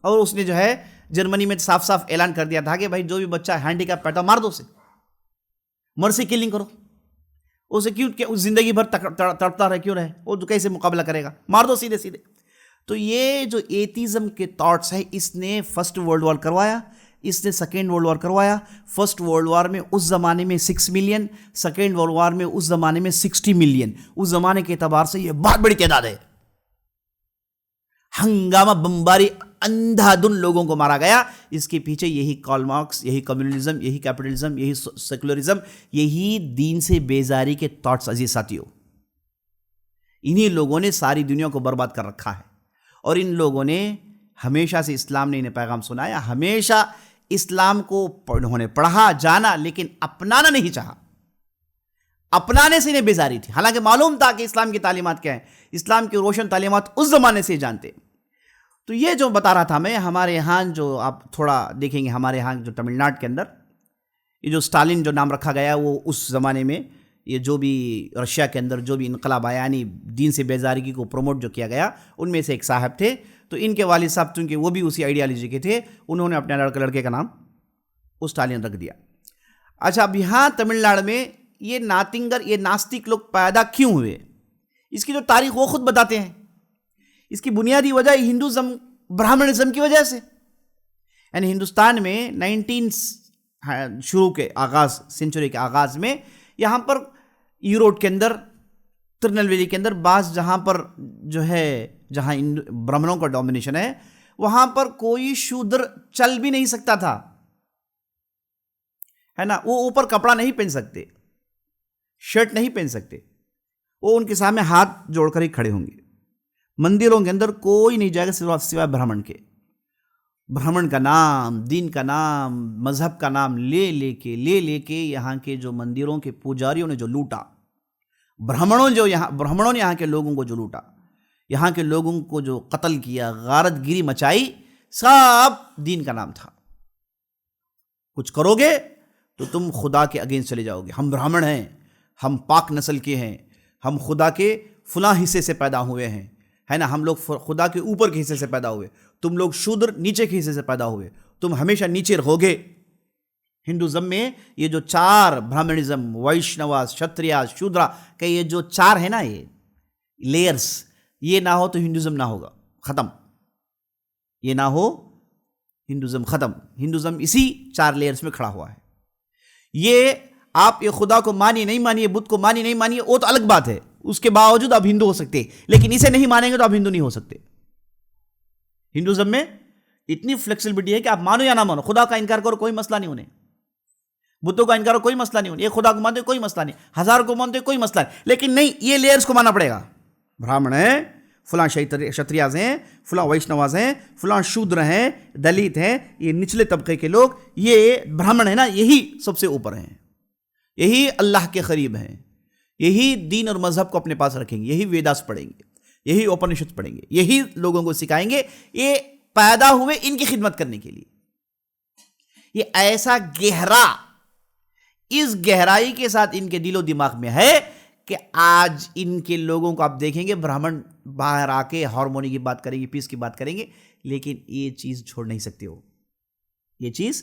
اور اس نے جو ہے جرمنی میں صاف اعلان کر دیا تھا کہ بھائی جو بھی بچہ ہینڈی کیپ پیدا مار دو، اسے مرسی کلنگ کرو، اسے کیوں زندگی بھر تڑپتا رہے کیوں رہے، وہ کیسے مقابلہ کرے گا، مار دو سیدھے۔ تو یہ جو ایتھیزم کے تھاٹس ہے، اس نے فرسٹ ورلڈ وار کروایا، اس نے سیکنڈ ورلڈ وار کروایا۔ فرسٹ ورلڈ وار میں اس زمانے میں 6 ملین، سیکنڈ ورلڈ وار میں اس زمانے میں 60 ملین، اس زمانے کے اعتبار سے یہ بہت بڑی تعداد ہے۔ ہنگامہ بمباری، اندھا دھن لوگوں کو مارا گیا۔ اس کے پیچھے یہی کارل مارکس، یہی کمیونزم، یہی کیپٹلزم، یہی سیکولرزم، یہی دین سے بیزاری کے تھاٹس عزیز ساتھیوں، انہی لوگوں نے ساری دنیا کو برباد کر رکھا ہے۔ اور ان لوگوں نے ہمیشہ سے، اسلام نے انہیں پیغام سنایا، ہمیشہ اسلام کو انہوں نے پڑھا جانا، لیکن اپنانا نہیں چاہا، اپنانے سے انہیں بیزاری تھی، حالانکہ معلوم تھا کہ اسلام کی تعلیمات کیا ہیں، اسلام کی روشن تعلیمات اس زمانے سے جانتے۔ تو یہ جو بتا رہا تھا میں، ہمارے یہاں جو آپ تھوڑا دیکھیں گے، ہمارے یہاں جو تمل ناڈو کے اندر یہ جو اسٹالن جو نام رکھا گیا، وہ اس زمانے میں یہ جو بھی رشیا کے اندر جو بھی انقلاب آیا، یعنی دین سے بیزارگی کو پروموٹ جو کیا گیا، ان میں سے ایک صاحب تھے۔ تو ان کے والد صاحب چونکہ وہ بھی اسی آئیڈیالوجی کے تھے، انہوں نے اپنے لڑکے کا نام اسٹالن رکھ دیا۔ اچھا، اب یہاں تمل ناڈو میں یہ ناستک لوگ پیدا کیوں ہوئے، اس کی جو تاریخ وہ خود بتاتے ہیں۔ اس کی بنیادی وجہ ہندوازم، برہمنزم کی وجہ سے، یعنی ہندوستان میں 19 شروع کے آغاز، سینچری کے آغاز میں، یہاں پر یوروپ کے اندر، ترنیلویلی کے اندر بعض جہاں پر جو ہے، جہاں برہمنوں کا ڈومینیشن ہے، وہاں پر کوئی شودر چل بھی نہیں سکتا تھا، ہے نا۔ وہ اوپر کپڑا نہیں پہن سکتے، شرٹ نہیں پہن سکتے، وہ ان کے سامنے ہاتھ جوڑ کر ہی کھڑے ہوں گے۔ مندروں کے اندر کوئی نہیں جائے گا سوائے برہمن کے. برہمن کا نام، دین کا نام، مذہب کا نام لے کے یہاں کے جو مندروں کے پجاریوں نے جو لوٹا، برہمنوں نے یہاں کے لوگوں کو جو لوٹا، یہاں کے لوگوں کو جو قتل کیا، غارت گیری مچائی، سب دین کا نام تھا. کچھ کرو گے تو تم خدا کے اگینسٹ چلے جاؤ گے. ہم برہمن ہیں، ہم پاک نسل کے ہیں، ہم خدا کے فلاں حصے سے پیدا ہوئے ہیں، ہے نا، ہم لوگ خدا کے اوپر کے حصے سے پیدا ہوئے، تم لوگ شودر نیچے کے حصے سے پیدا ہوئے، تم ہمیشہ نیچے رہو گے. ہندوازم میں یہ جو چار، برہمنزم، ویشنواس، شتریاس، شودرا کہ یہ جو چار ہے نا، یہ لیئرز، یہ نہ ہو تو ہندوازم نہ ہوگا، ختم. یہ نہ ہو ہندوازم ختم. ہندوازم اسی چار لیئرز میں کھڑا ہوا ہے. یہ آپ یہ خدا کو مانیے نہیں مانیے، بدھ کو مانیے نہیں مانیے، وہ تو الگ بات ہے، اس کے باوجود آپ ہندو ہو سکتے، لیکن اسے نہیں مانیں گے تو آپ ہندو نہیں ہو سکتے. ہندوازم میں اتنی فلیکسیبلٹی ہے کہ آپ مانو یا نہ مانو، خدا کا انکار کرو کوئی مسئلہ نہیں انہیں، بدھوں کا انکار کرو کوئی مسئلہ نہیں انہیں، یہ خدا کو مانتے کوئی مسئلہ نہیں، ہزار کو مانتے کوئی مسئلہ نہیں، لیکن نہیں، یہ لیئرز کو ماننا پڑے گا. برہمن ہیں، فلاں شتریاز ہیں، فلاں ویشنواز ہیں، فلاں شودر ہیں، دلت ہیں، یہ نچلے طبقے کے لوگ، یہ برہمن ہیں نا، یہی سب سے اوپر ہیں، یہی اللہ کے قریب ہیں، یہی دین اور مذہب کو اپنے پاس رکھیں گے، یہی ویداس پڑھیں گے، یہی اپنشد پڑھیں گے، یہی لوگوں کو سکھائیں گے. یہ پیدا ہوئے ان کی خدمت کرنے کے لیے. یہ ایسا گہرا، اس گہرائی کے ساتھ ان کے دل و دماغ میں ہے کہ آج ان کے لوگوں کو آپ دیکھیں گے، برہمن باہر آ کے ہارمونی کی بات کریں گے، پیس کی بات کریں گے، لیکن یہ چیز چھوڑ نہیں سکتے، وہ یہ چیز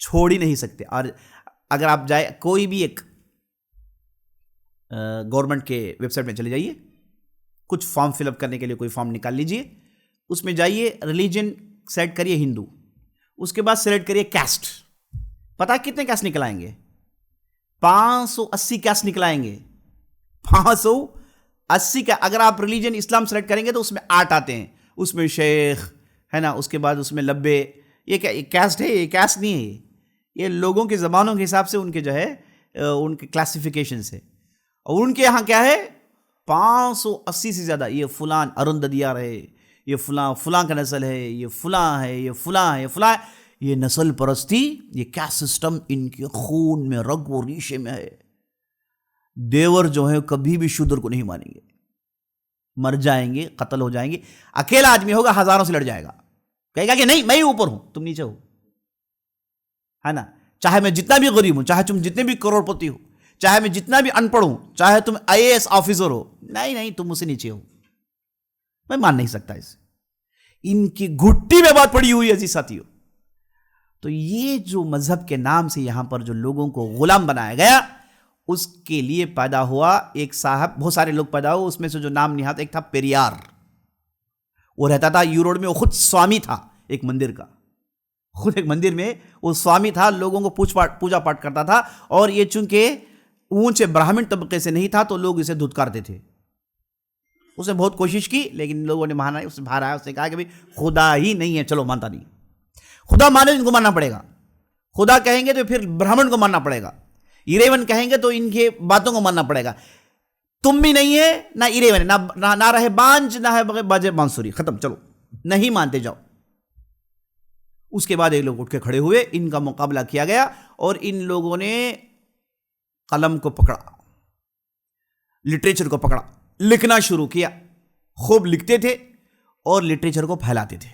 چھوڑ ہی نہیں سکتے. اور اگر آپ جائے کوئی بھی ایک گورنمنٹ کے ویب سائٹ میں چلے جائیے، کچھ فارم فل اپ کرنے کے لیے کوئی فارم نکال لیجئے، اس میں جائیے، ریلیجن سیلیکٹ کریے ہندو، اس کے بعد سیلیکٹ کریے کاسٹ. پتہ کتنے کاسٹ نکل آئیں گے؟ 580 کاسٹ نکل آئیں گے. 580 کا. اگر آپ ریلیجن اسلام سیلیکٹ کریں گے تو اس میں 8 آتے ہیں، اس میں شیخ ہے نا، اس کے بعد اس میں لبے. یہ کیا کاسٹ ہے؟ یہ کاسٹ نہیں ہے، یہ لوگوں کے زبانوں کے حساب سے ان کے جو ہے ان کے کلاسیفیکیشن سے. اور ان کے یہاں کیا ہے؟ 580 سے زیادہ. یہ فلاں ارنددیار ہے، یہ فلاں کا نسل ہے، یہ فلاں ہے، یہ فلاں ہے، فلاں. یہ نسل پرستی، یہ کیا سسٹم ان کے خون میں، رگ و ریشے میں ہے. دیور جو ہے کبھی بھی شودر کو نہیں مانیں گے، مر جائیں گے، قتل ہو جائیں گے. اکیلا آدمی ہوگا، ہزاروں سے لڑ جائے گا، کہے گا کہ نہیں میں ہی اوپر ہوں، تم نیچے ہو، ہے نا. چاہے میں جتنا بھی غریب ہوں، چاہے تم جتنے بھی کروڑ پتی ہو، چاہے میں جتنا بھی ان پڑھ ہوں، چاہے تم IAS آفیسر ہو، نہیں تم مجھ سے نیچے ہو، میں مان نہیں سکتا اسے. ان کی گھٹی میں بات پڑی ہوئی ہے عزیز ساتھیوں. تو یہ جو مذہب کے نام سے یہاں پر جو لوگوں کو غلام بنایا گیا، اس کے لیے پیدا ہوا ایک صاحب، بہت سارے لوگ پیدا ہوئے، اس میں سے جو نام نہاد ایک تھا پیریار. وہ رہتا تھا یوروپ میں، وہ خود سوامی تھا ایک مندر کا، خود ایک مندر میں وہ سوامی تھا، لوگوں کو پوجا پاٹ کرتا تھا. اور یہ چونکہ اونچے براہمن طبقے سے نہیں تھا تو لوگ اسے دھتکارتے تھے. اس نے بہت کوشش کی لیکن لوگوں نے مانا، اس سے باہر آیا، اس نے کہا کہ بھائی خدا ہی نہیں ہے، چلو مانتا نہیں. خدا مانے ان کو ماننا پڑے گا، خدا کہیں گے تو پھر برہمن کو ماننا پڑے گا، ایریون کہیں گے تو ان کے باتوں کو ماننا پڑے گا. تم بھی نہیں ہے، نہ ایریون، نہ رہے بانج، نہ ہے باجے بانسوری، ختم، چلو نہیں مانتے جاؤ. اس کے بعد ایک لوگ اٹھ کے کھڑے ہوئے، ان کا مقابلہ کیا گیا اور ان لوگوں نے قلم کو پکڑا، لٹریچر کو پکڑا، لکھنا شروع کیا. خوب لکھتے تھے اور لٹریچر کو پھیلاتے تھے،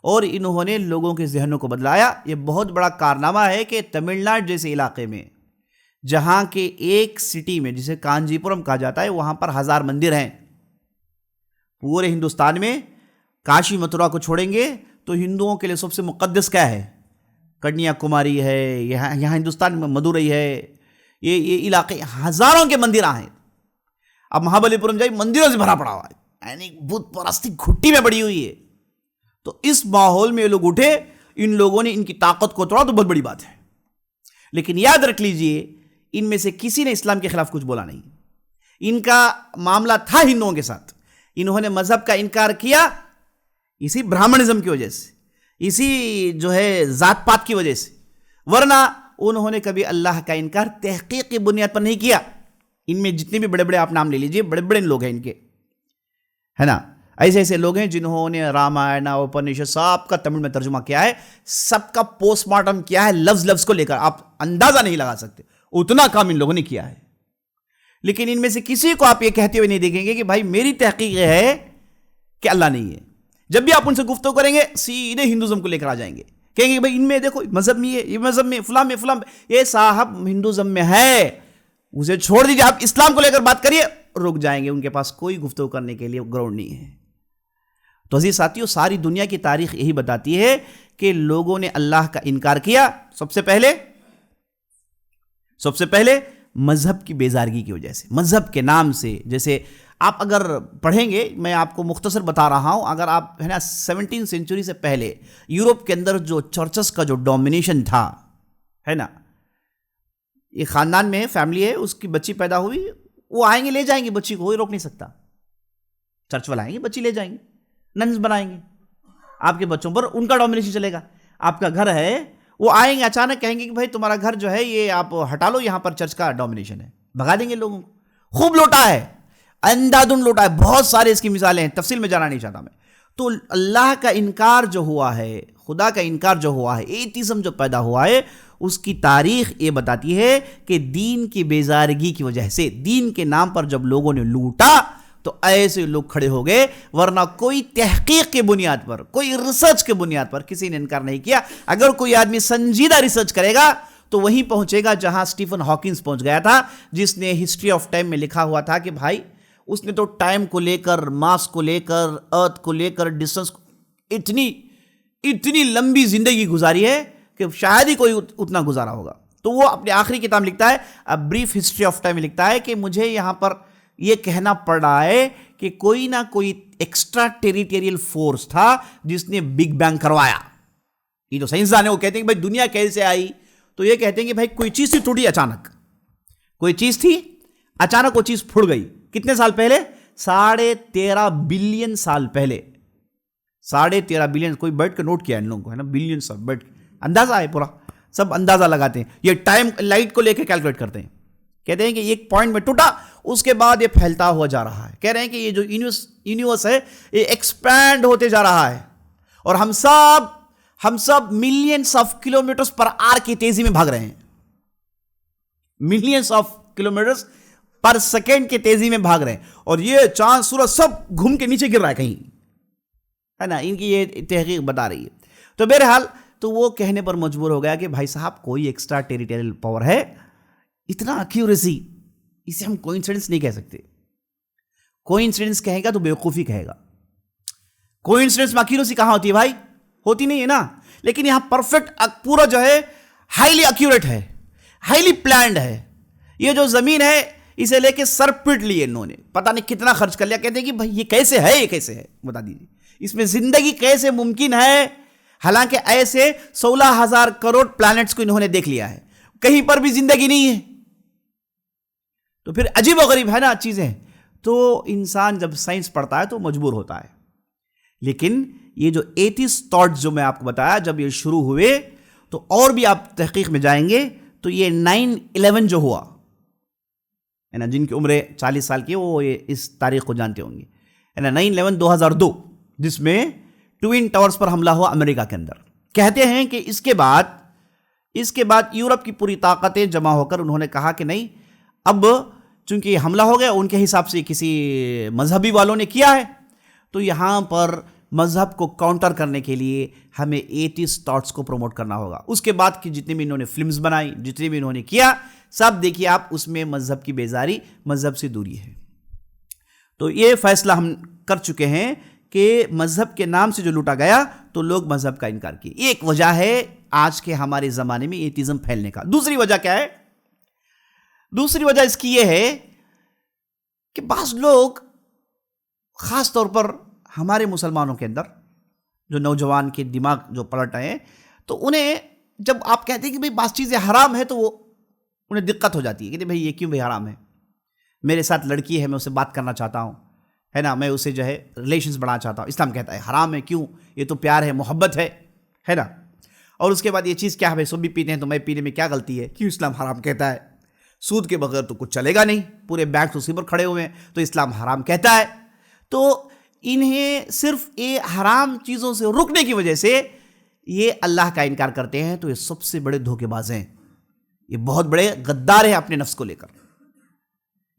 اور انہوں نے لوگوں کے ذہنوں کو بدلایا. یہ بہت بڑا کارنامہ ہے کہ تمل ناڈو جیسے علاقے میں، جہاں کے ایک سٹی میں جسے کانجی پورم کہا جاتا ہے، وہاں پر 1000 مندر ہیں. پورے ہندوستان میں کاشی متھرا کو چھوڑیں گے تو ہندوؤں کے لیے سب سے مقدس کیا ہے؟ کنیا کماری ہے، یہاں ہندوستان میں مدورئی ہے، یہ علاقے ہزاروں کے مندر ہیں. اب مہابلی پورم جائے، مندروں سے بھرا پڑا ہوا ہے، یعنی بت پرستی گھٹی میں بڑی ہوئی ہے. تو اس ماحول میں یہ لوگ اٹھے، ان لوگوں نے ان کی طاقت کو توڑا، تو بہت بڑی بات ہے. لیکن یاد رکھ لیجئے، ان میں سے کسی نے اسلام کے خلاف کچھ بولا نہیں. ان کا معاملہ تھا ہندوؤں کے ساتھ، انہوں نے مذہب کا انکار کیا اسی برہمنزم کی وجہ سے، اسی جو ہے ذات پات کی وجہ سے، ورنہ انہوں نے کبھی اللہ کا انکار تحقیق کی بنیاد پر نہیں کیا. ان میں جتنے بھی بڑے بڑے آپ نام لے لیجئے، بڑے بڑے لوگ ہیں ان کے، ہے نا، ایسے ایسے لوگ ہیں جنہوں نے رامائن اپنشد سب کا تمل میں ترجمہ کیا ہے، سب کا پوسٹ مارٹم کیا ہے، لفظ لفظ کو لے کر آپ اندازہ نہیں لگا سکتے اتنا کام ان لوگوں نے کیا ہے. لیکن ان میں سے کسی کو آپ یہ کہتے ہوئے نہیں دیکھیں گے کہ بھائی میری تحقیق یہ ہے کہ اللہ نہیں ہے. جب بھی آپ ان سے گفتگو کریں گے سیدھے ہندوازم کو لے کر آ جائیں گے، کہیں گے بھائی ان میں دیکھو مذہب میں یہ مذہب میں فلاں میں فلاں، یہ صاحب ہندوازم میں ہے، اسے چھوڑ دیجیے، آپ اسلام کو لے کر بات کریے. رک جائیں گے، ان کے پاس کوئی گفتگو کرنے کے لیے گراؤنڈ نہیں ہے. تو عزیز ساتھیوں، ساری دنیا کی تاریخ یہی بتاتی ہے کہ لوگوں نے اللہ کا انکار کیا. سب سے پہلے مذہب کی بیزارگی کی وجہ سے، مذہب کے نام سے. جیسے آپ اگر پڑھیں گے، میں آپ کو مختصر بتا رہا ہوں، اگر آپ ہے نا 17 سینچری سے پہلے یورپ کے اندر جو چرچز کا جو ڈومینیشن تھا، ہے نا، یہ خاندان میں فیملی ہے، اس کی بچی پیدا ہوئی، وہ آئیں گے لے جائیں گے بچی کو، کوئی روک نہیں سکتا. چرچ والے آئیں گے، بچی لے جائیں گے، ننز بنائیں گے، آپ کے بچوں پر ان کا ڈومینیشن چلے گا. آپ کا گھر ہے، وہ آئیں گے اچانک کہیں گے کہ بھائی تمہارا گھر جو ہے یہ آپ ہٹا لو، یہاں پر چرچ کا ڈومینیشن ہے، بھگا دیں گے لوگوں کو. خوب لوٹا ہے، اندھادھند لوٹا ہے، بہت سارے اس کی مثالیں ہیں، تفصیل میں جانا نہیں چاہتا میں. تو اللہ کا انکار جو ہوا ہے، خدا کا انکار جو ہوا ہے، ایتھیزم جو پیدا ہوا ہے، اس کی تاریخ یہ بتاتی ہے کہ دین کی بیزارگی کی وجہ سے، دین کے نام پر جب لوگوں نے لوٹا تو ایسے لوگ کھڑے ہو گئے، ورنہ کوئی تحقیق کے بنیاد پر، کوئی ریسرچ کے بنیاد پر کسی نے انکار نہیں کیا. اگر کوئی آدمی سنجیدہ ریسرچ کرے گا تو وہیں پہنچے گا جہاں اسٹیفن ہاکنگز پہنچ گیا تھا، جس نے ہسٹری آف ٹائم میں لکھا ہوا تھا کہ بھائی اس نے تو ٹائم کو لے کر، ماس کو لے کر، ارتھ کو لے کر، ڈسٹنس کو، اتنی لمبی زندگی گزاری ہے کہ شاید ہی کوئی اتنا گزارا ہوگا. تو وہ اپنی آخری کتاب لکھتا ہے، بریف ہسٹری آف ٹائم میں لکھتا ہے کہ مجھے یہاں پر یہ کہنا پڑ رہا ہے کہ کوئی نہ کوئی ایکسٹرا ٹیریٹریل فورس تھا جس نے بگ بینگ کروایا. یہ جو سائنسدان ہیں وہ کہتے ہیں کہ بھائی دنیا کیسے آئی، تو یہ کہتے ہیں کہ بھائی کوئی چیز تھی ٹوٹی، اچانک کوئی چیز تھی، اچانک وہ چیز پھٹ گئی. کتنے سال پہلے؟ 13.5 بلین سال پہلے. 13.5 بلین، کوئی بیٹھ کے نوٹ کیا ان لوگوں کو، ہے نا، بلین سال بیٹھ کے اندازہ ہے، پورا سب اندازہ لگاتے ہیں. یہ ٹائم لائٹ کو لے کے کیلکولیٹ کرتے ہیں، کہتے ہیں کہ ایک پوائنٹ میں ٹوٹا، اس کے بعد یہ پھیلتا ہوا جا رہا ہے. کہہ رہے ہیں کہ یہ جو یونیورس ہے یہ ایکسپینڈ ہوتے جا رہا ہے، اور ہم سب millions of kilometres per hour کی تیزی میں بھاگ رہے ہیں. Millions of kilometres per second کی تیزی میں بھاگ رہے ہیں، اور یہ چاند سورج سب گھوم کے نیچے گر رہا ہے کہیں، ہے نا. ان کی یہ تحقیق بتا رہی ہے. تو بہرحال تو وہ کہنے پر مجبور ہو گیا کہ بھائی صاحب کوئی ایکسٹرا ٹیریٹریل پاور ہے، اتنا ایکیوریسی، اسے ہم کوئنسیڈنس نہیں کہہ سکتے. کوئنسیڈنس کہے گا تو بیوقوفی کہے گا. کوئنسیڈنس میں ایکیوریسی کہاں ہوتی ہے بھائی؟ ہوتی نہیں ہے نا. لیکن یہاں پرفیکٹ پورا جو ہے ہائیلی ایکیوریٹ ہے، ہائیلی پلانڈ ہے. یہ جو زمین ہے اسے لے کے سر پٹ لیے انہوں نے، پتہ نہیں کتنا خرچ کر لیا. کہتے ہیں کہ بھائی یہ کیسے ہے، یہ کیسے ہے، بتا دیجیے، اس میں زندگی کیسے ممکن ہے؟ حالانکہ ایسے 16,000 کروڑ پلانٹس کو انہوں نے دیکھ لیا ہے، کہیں پر بھی زندگی نہیں ہے. تو پھر عجیب و غریب ہے نا چیزیں. تو انسان جب سائنس پڑھتا ہے تو مجبور ہوتا ہے. لیکن یہ جو ایتھیسٹ تھاٹس جو میں آپ کو بتایا، جب یہ شروع ہوئے تو اور بھی آپ تحقیق میں جائیں گے تو یہ 9/11 جو ہوا ہے نا، جن کی عمریں 40 سال کی وہ اس تاریخ کو جانتے ہوں گے، ہے نا، 9/11 2002، جس میں ٹوین ٹاورز پر حملہ ہوا امریکہ کے اندر. کہتے ہیں کہ اس کے بعد یورپ کی پوری طاقتیں جمع ہو کر انہوں نے کہا کہ نہیں، اب چونکہ یہ حملہ ہو گیا، ان کے حساب سے کسی مذہبی والوں نے کیا ہے، تو یہاں پر مذہب کو کاؤنٹر کرنے کے لیے ہمیں ایتھیسٹ تھاٹس کو پروموٹ کرنا ہوگا. اس کے بعد کی جتنی بھی انہوں نے فلمز بنائی، جتنی بھی انہوں نے کیا، سب دیکھیے آپ، اس میں مذہب کی بیزاری، مذہب سے دوری ہے. تو یہ فیصلہ ہم کر چکے ہیں کہ مذہب کے نام سے جو لوٹا گیا تو لوگ مذہب کا انکار کیے. ایک وجہ ہے آج کے ہمارے زمانے میں ایتھیزم پھیلنے کا. دوسری وجہ کیا ہے؟ دوسری وجہ اس کی یہ ہے کہ بعض لوگ، خاص طور پر ہمارے مسلمانوں کے اندر جو نوجوان کے دماغ جو پلٹ رہے ہیں، تو انہیں جب آپ کہتے ہیں کہ بھئی بعض چیزیں حرام ہے تو وہ انہیں دقت ہو جاتی ہے کہ بھئی یہ کیوں بھئی حرام ہے؟ میرے ساتھ لڑکی ہے، میں اسے بات کرنا چاہتا ہوں، ہے نا، میں اسے جو ہے ریلیشنز بڑھانا چاہتا ہوں، اسلام کہتا ہے حرام ہے. کیوں؟ یہ تو پیار ہے، محبت ہے نا. اور اس کے بعد یہ چیز کیا ہے بھائی، سب بھی پیتے ہیں تو میں پینے میں کیا غلطی ہے؟ کیوں اسلام حرام کہتا ہے؟ سود کے بغیر تو کچھ چلے گا نہیں، پورے بینک اسی پر کھڑے ہوئے ہیں، تو اسلام حرام کہتا ہے. تو انہیں صرف یہ حرام چیزوں سے رکنے کی وجہ سے یہ اللہ کا انکار کرتے ہیں، تو یہ سب سے بڑے دھوکے باز ہیں، یہ بہت بڑے غدار ہیں اپنے نفس کو لے کر۔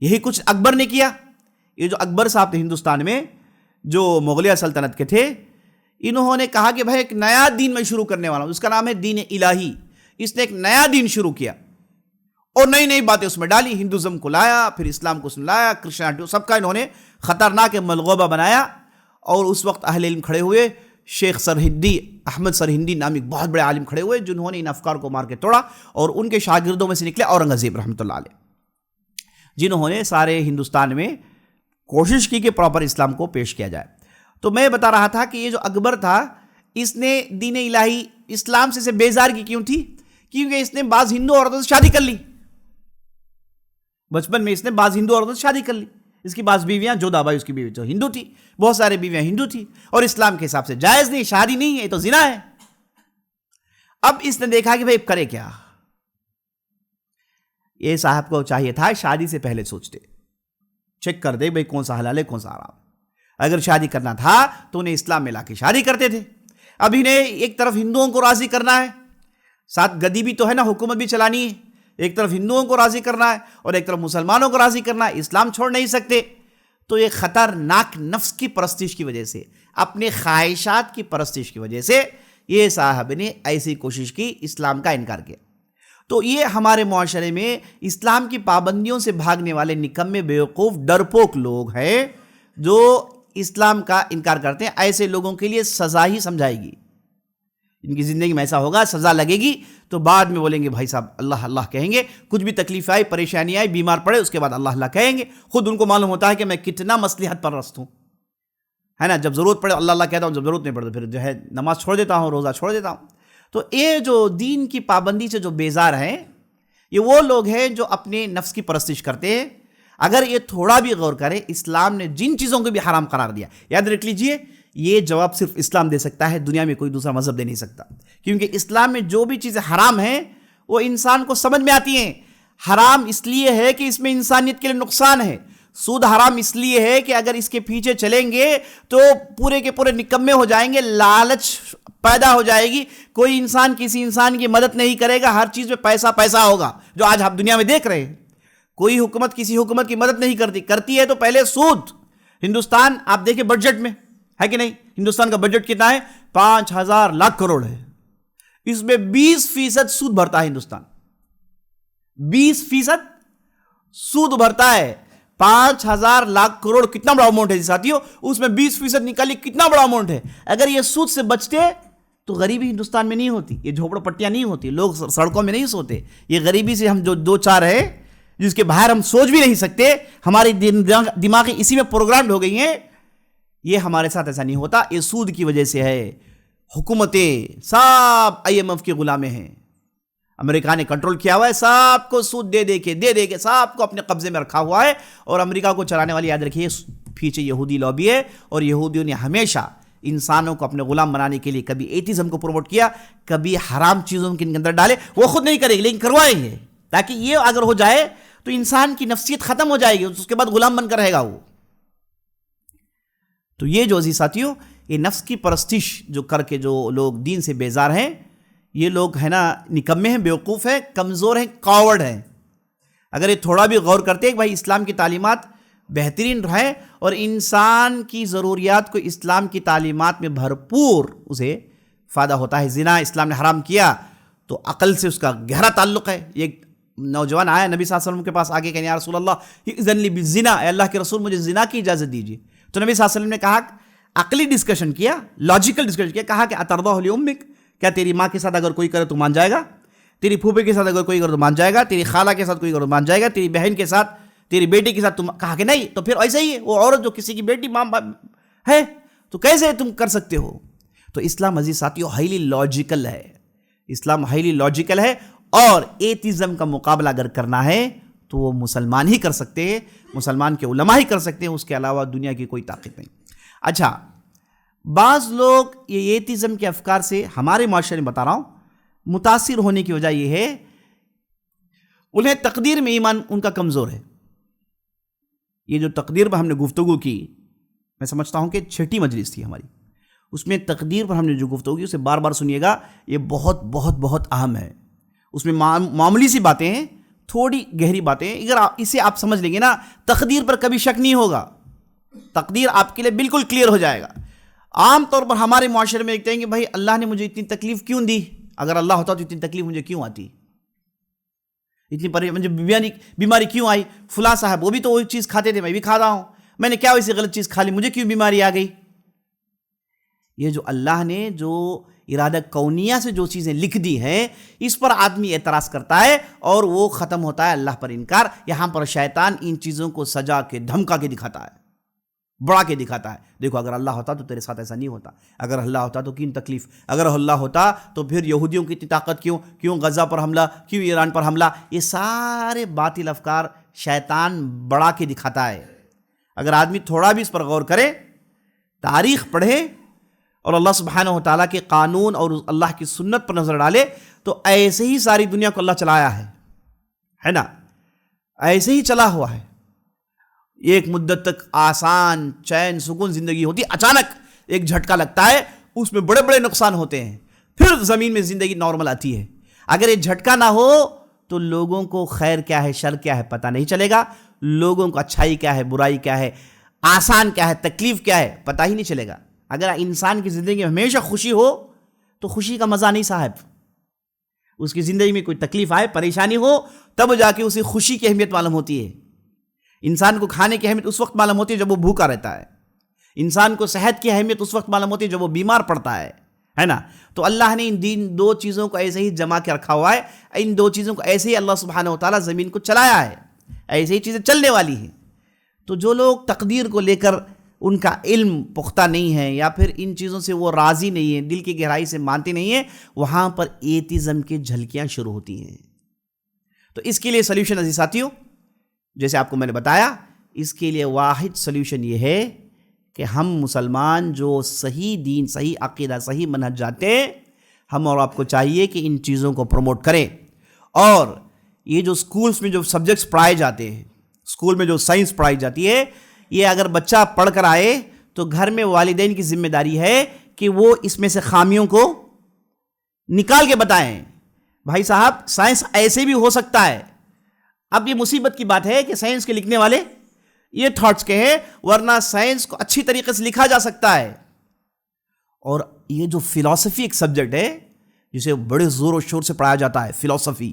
یہی کچھ اکبر نے کیا۔ یہ جو اکبر صاحب تھے ہندوستان میں، جو مغلیہ سلطنت کے تھے، انہوں نے کہا کہ بھائی ایک نیا دین میں شروع کرنے والا ہوں، اس کا نام ہے دین الہی۔ اس نے ایک نیا دین شروع کیا اور نئی نئی باتیں اس میں ڈالی، ہندوازم کو لایا، پھر اسلام کو لایا، کرسچینٹی، سب کا انہوں نے خطرناک ملغوبہ بنایا۔ اور اس وقت اہل علم کھڑے ہوئے، شیخ سرہندی، احمد سرہندی نامی بہت بڑے عالم کھڑے ہوئے، جنہوں نے ان افکار کو مار کے توڑا، اور ان کے شاگردوں میں سے نکلے اورنگزیب رحمۃ اللہ علیہ، جنہوں نے سارے ہندوستان میں کوشش کی کہ پراپر اسلام کو پیش کیا جائے۔ تو میں بتا رہا تھا کہ یہ جو اکبر تھا، اس نے دین الہی اسلام سے بیزار کی کیوں تھی؟ کیونکہ اس نے بعض ہندو عورتوں سے شادی کر لی، بچپن میں اس نے بعض ہندو عورتوں سے شادی کر لی۔ اس کی بعض بیویاں، جودھا بائی اس کی بیوی جو ہندو تھی، بہت سارے بیویاں ہندو تھی، اور اسلام کے حساب سے جائز نہیں، شادی نہیں ہے، یہ تو زنا ہے۔ اب اس نے دیکھا کہ بھائی کرے کیا؟ یہ صاحب کو چاہیے تھا شادی سے پہلے سوچتے، چیک کر دے بھائی کون سا حلال ہے کون سا حرام۔ اگر شادی کرنا تھا تو انہیں اسلام میں لا کے شادی کرتے تھے۔ اب انہیں ایک طرف ہندوؤں کو راضی کرنا ہے، ساتھ گدی بھی تو ہے نا، حکومت بھی چلانی ہے، ایک طرف ہندوؤں کو راضی کرنا ہے اور ایک طرف مسلمانوں کو راضی کرنا ہے، اسلام چھوڑ نہیں سکتے۔ تو یہ خطرناک نفس کی پرستش کی وجہ سے، اپنے خواہشات کی پرستش کی وجہ سے یہ صاحب نے ایسی کوشش کی، اسلام کا انکار کیا۔ تو یہ ہمارے معاشرے میں اسلام کی پابندیوں سے بھاگنے والے نکمے بیوقوف ڈرپوک لوگ ہیں جو اسلام کا انکار کرتے ہیں۔ ایسے لوگوں کے لیے سزا ہی سمجھائے گی، ان کی زندگی میں ایسا ہوگا، سزا لگے گی تو بعد میں بولیں گے بھائی صاحب اللہ اللہ کہیں گے، کچھ بھی تکلیف آئی، پریشانی آئی، بیمار پڑے، اس کے بعد اللہ اللہ کہیں گے۔ خود ان کو معلوم ہوتا ہے کہ میں کتنا مصلحت پرست ہوں، ہے نا، جب ضرورت پڑے اللہ اللہ کہتا ہوں، جب ضرورت نہیں پڑے پھر جو ہے نماز چھوڑ دیتا ہوں، روزہ چھوڑ دیتا ہوں۔ تو یہ جو دین کی پابندی سے جو بیزار ہیں، یہ وہ لوگ ہیں جو اپنے نفس کی پرستش کرتے ہیں۔ اگر یہ تھوڑا بھی غور کرے، اسلام نے جن چیزوں کو بھی حرام قرار دیا، یاد رکھ لیجئے یہ جواب صرف اسلام دے سکتا ہے، دنیا میں کوئی دوسرا مذہب دے نہیں سکتا، کیونکہ اسلام میں جو بھی چیزیں حرام ہیں وہ انسان کو سمجھ میں آتی ہیں۔ حرام اس لیے ہے کہ اس میں انسانیت کے لیے نقصان ہے، سود حرام اس لیے ہے کہ اگر اس کے پیچھے چلیں گے تو پورے کے پورے نکمے ہو جائیں گے، لالچ پیدا ہو جائے گی، کوئی انسان کسی انسان کی مدد نہیں کرے گا، ہر چیز میں پیسہ پیسہ ہوگا، جو آج ہم دنیا میں دیکھ رہے ہیں۔ کوئی حکومت کسی حکومت کی مدد نہیں کرتی ہے تو پہلے سود۔ ہندوستان آپ دیکھیں بجٹ میں ہے کہ نہیں، ہندوستان کا بجٹ کتنا ہے؟ 5000 لاکھ کروڑ ہے، اس میں 20% سود بھرتا ہے ہندوستان، 20% سود بھرتا ہے۔ 5000 لاکھ کروڑ کتنا بڑا اماؤنٹ ہے ساتھیوں، اس میں 20% نکالی، کتنا بڑا اماؤنٹ ہے۔ اگر یہ سود سے بچتے تو غریبی ہندوستان میں نہیں ہوتی، یہ جھوپڑ پٹیاں نہیں ہوتی، لوگ سڑکوں میں نہیں سوتے۔ یہ غریبی سے ہم جو دو چار ہے جس کے باہر ہم سوچ بھی نہیں سکتے، ہماری دماغی اسی میں پروگرامڈ ہو گئی ہیں، یہ ہمارے ساتھ ایسا نہیں ہوتا۔ یہ سود کی وجہ سے ہے۔ حکومتیں سب IMF کے غلامیں ہیں، امریکہ نے کنٹرول کیا ہوا ہے، سب کو سود دے دے کے سب کو اپنے قبضے میں رکھا ہوا ہے۔ اور امریکہ کو چلانے والی یاد رکھیے پیچھے یہودی لابی ہے، اور یہودیوں نے ہمیشہ انسانوں کو اپنے غلام بنانے کے لیے کبھی ایتھیزم کو پروموٹ کیا، کبھی حرام چیزوں کے اندر ڈالے۔ وہ خود نہیں کریں گے لیکن کروائیں گے، تاکہ یہ اگر ہو جائے تو انسان کی نفسیت ختم ہو جائے گی، اس کے بعد غلام بن کر رہے گا وہ۔ تو یہ جو عزیز ساتھیوں، یہ نفس کی پرستش جو کر کے جو لوگ دین سے بیزار ہیں، یہ لوگ ہے نا نکمے ہیں، بیوقوف ہیں، کمزور ہیں، کاورڈ ہیں۔ اگر یہ تھوڑا بھی غور کرتے کہ بھائی اسلام کی تعلیمات بہترین رہیں اور انسان کی ضروریات کو اسلام کی تعلیمات میں بھرپور اسے فائدہ ہوتا ہے۔ زنا اسلام نے حرام کیا تو عقل سے اس کا گہرا تعلق ہے۔ ایک نوجوان آیا نبی صلی اللہ علیہ وسلم کے پاس، آگے کہ یا رسول اللہ اذن لی بالزنا، اے اللہ کے رسول مجھے زنا کی اجازت دیجیے۔ تو نبی صلی اللہ علیہ وسلم نے کہا، عقلی ڈسکشن کیا، لاجیکل ڈسکشن کیا، کہا کہ اترضاہ لامک، کیا تیری ماں کے ساتھ اگر کوئی کرے تو مان جائے گا؟ تیری پھوپھی کے ساتھ اگر کوئی کرے تو مان جائے گا؟ تیری خالہ کے ساتھ کوئی کرے تو مان جائے گا؟ تیری بہن کے ساتھ، تیری بیٹی کے ساتھ؟ تم کہا کہ نہیں۔ تو پھر ایسا ہی ہے، وہ عورت جو کسی کی بیٹی ماں ہے تو کیسے تم کر سکتے ہو؟ تو اسلام عزیز ساتھیوں ہائیلی لاجیکل ہے، اسلام ہائیلی لاجیکل ہے، اور ایتھیزم کا مقابلہ اگر کرنا ہے تو وہ مسلمان ہی کر سکتے ہیں، مسلمان کے علماء ہی کر سکتے ہیں، اس کے علاوہ دنیا کی کوئی طاقت نہیں۔ اچھا، بعض لوگ یہ ایتھیزم کے افکار سے ہمارے معاشرے میں بتا رہا ہوں متاثر ہونے کی وجہ یہ ہے انہیں تقدیر میں ایمان ان کا کمزور ہے۔ یہ جو تقدیر پر ہم نے گفتگو کی، میں سمجھتا ہوں کہ چھٹی مجلس تھی ہماری، اس میں تقدیر پر ہم نے جو گفتگو کی اسے بار بار سنیے گا، یہ بہت بہت بہت اہم ہے. اس میں معمولی سی باتیں ہیں، تھوڑی گہری باتیں ہیں، اگر اسے آپ سمجھ لیں گے نا تقدیر پر کبھی شک نہیں ہوگا، تقدیر آپ کے لیے بالکل کلیئر ہو جائے گا. عام طور پر ہمارے معاشرے میں دیکھتے ہیں کہ بھائی اللہ نے مجھے اتنی تکلیف کیوں دی، اگر اللہ ہوتا تو اتنی تکلیف مجھے کیوں آتی، اتنی مجھے بیماری کیوں آئی، فلاں صاحب وہ بھی تو وہی چیز کھاتے تھے میں بھی کھا رہا ہوں، میں نے کیا ویسی غلط چیز کھا لی، مجھے کیوں بیماری آ گئی. یہ جو اللہ نے جو ارادہ کونیہ سے جو چیزیں لکھ دی ہیں اس پر آدمی اعتراض کرتا ہے اور وہ ختم ہوتا ہے اللہ پر انکار. یہاں پر شیطان ان چیزوں کو سجا کے دھمکا کے دکھاتا ہے، بڑھا کے دکھاتا ہے. دیکھو اگر اللہ ہوتا تو تیرے ساتھ ایسا نہیں ہوتا، اگر اللہ ہوتا تو کیوں تکلیف، اگر اللہ ہوتا تو پھر یہودیوں کی اتنی طاقت کیوں غزہ پر حملہ، کیوں ایران پر حملہ. یہ سارے باطل افکار شیطان بڑھا کے دکھاتا ہے. اگر آدمی تھوڑا بھی اس پر غور کرے، تاریخ پڑھے اور اللہ سبحانہ و تعالیٰ کے قانون اور اللہ کی سنت پر نظر ڈالے تو ایسے ہی ساری دنیا کو اللہ چلایا ہے نا، ایسے ہی چلا ہوا ہے. ایک مدت تک آسان چین سکون زندگی ہوتی، اچانک ایک جھٹکا لگتا ہے، اس میں بڑے بڑے نقصان ہوتے ہیں، پھر زمین میں زندگی نارمل آتی ہے. اگر یہ جھٹکا نہ ہو تو لوگوں کو خیر کیا ہے شر کیا ہے پتہ نہیں چلے گا، لوگوں کو اچھائی کیا ہے برائی کیا ہے، آسان کیا ہے تکلیف کیا ہے پتہ ہی نہیں چلے گا. اگر انسان کی زندگی میں ہمیشہ خوشی ہو تو خوشی کا مزہ نہیں صاحب. اس کی زندگی میں کوئی تکلیف آئے پریشانی ہو تب جا کے اسے خوشی کی اہمیت معلوم ہوتی ہے. انسان کو کھانے کی اہمیت اس وقت معلوم ہوتی ہے جب وہ بھوکا رہتا ہے، انسان کو صحت کی اہمیت اس وقت معلوم ہوتی ہے جب وہ بیمار پڑتا ہے نا. تو اللہ نے ان دو چیزوں کو ایسے ہی جمع کے رکھا ہوا ہے، ان دو چیزوں کو ایسے ہی اللہ سبحانہ و تعالیٰ زمین کو چلایا ہے، ایسے ہی چیزیں چلنے والی ہیں. تو جو لوگ تقدیر کو لے کر ان کا علم پختہ نہیں ہے یا پھر ان چیزوں سے وہ راضی نہیں ہے، دل کی گہرائی سے مانتے نہیں ہیں، وہاں پر ایتھیزم کی جھلکیاں شروع ہوتی ہیں. تو اس کے لیے سلیوشن عزیز ساتھیوں، جیسے آپ کو میں نے بتایا، اس کے لیے واحد سلیوشن یہ ہے کہ ہم مسلمان جو صحیح دین، صحیح عقیدہ، صحیح منہج جاتے ہیں، ہم اور آپ کو چاہیے کہ ان چیزوں کو پروموٹ کریں. اور یہ جو سکولز میں جو سبجیکٹس پڑھائے جاتے ہیں، سکول میں جو سائنس پڑھائی جاتی ہے، یہ اگر بچہ پڑھ کر آئے تو گھر میں والدین کی ذمہ داری ہے کہ وہ اس میں سے خامیوں کو نکال کے بتائیں. بھائی صاحب سائنس ایسے بھی ہو سکتا ہے. اب یہ مصیبت کی بات ہے کہ سائنس کے لکھنے والے یہ تھاٹس کے ہیں، ورنہ سائنس کو اچھی طریقے سے لکھا جا سکتا ہے. اور یہ جو فلسفی ایک سبجیکٹ ہے جسے بڑے زور و شور سے پڑھایا جاتا ہے، فلسفی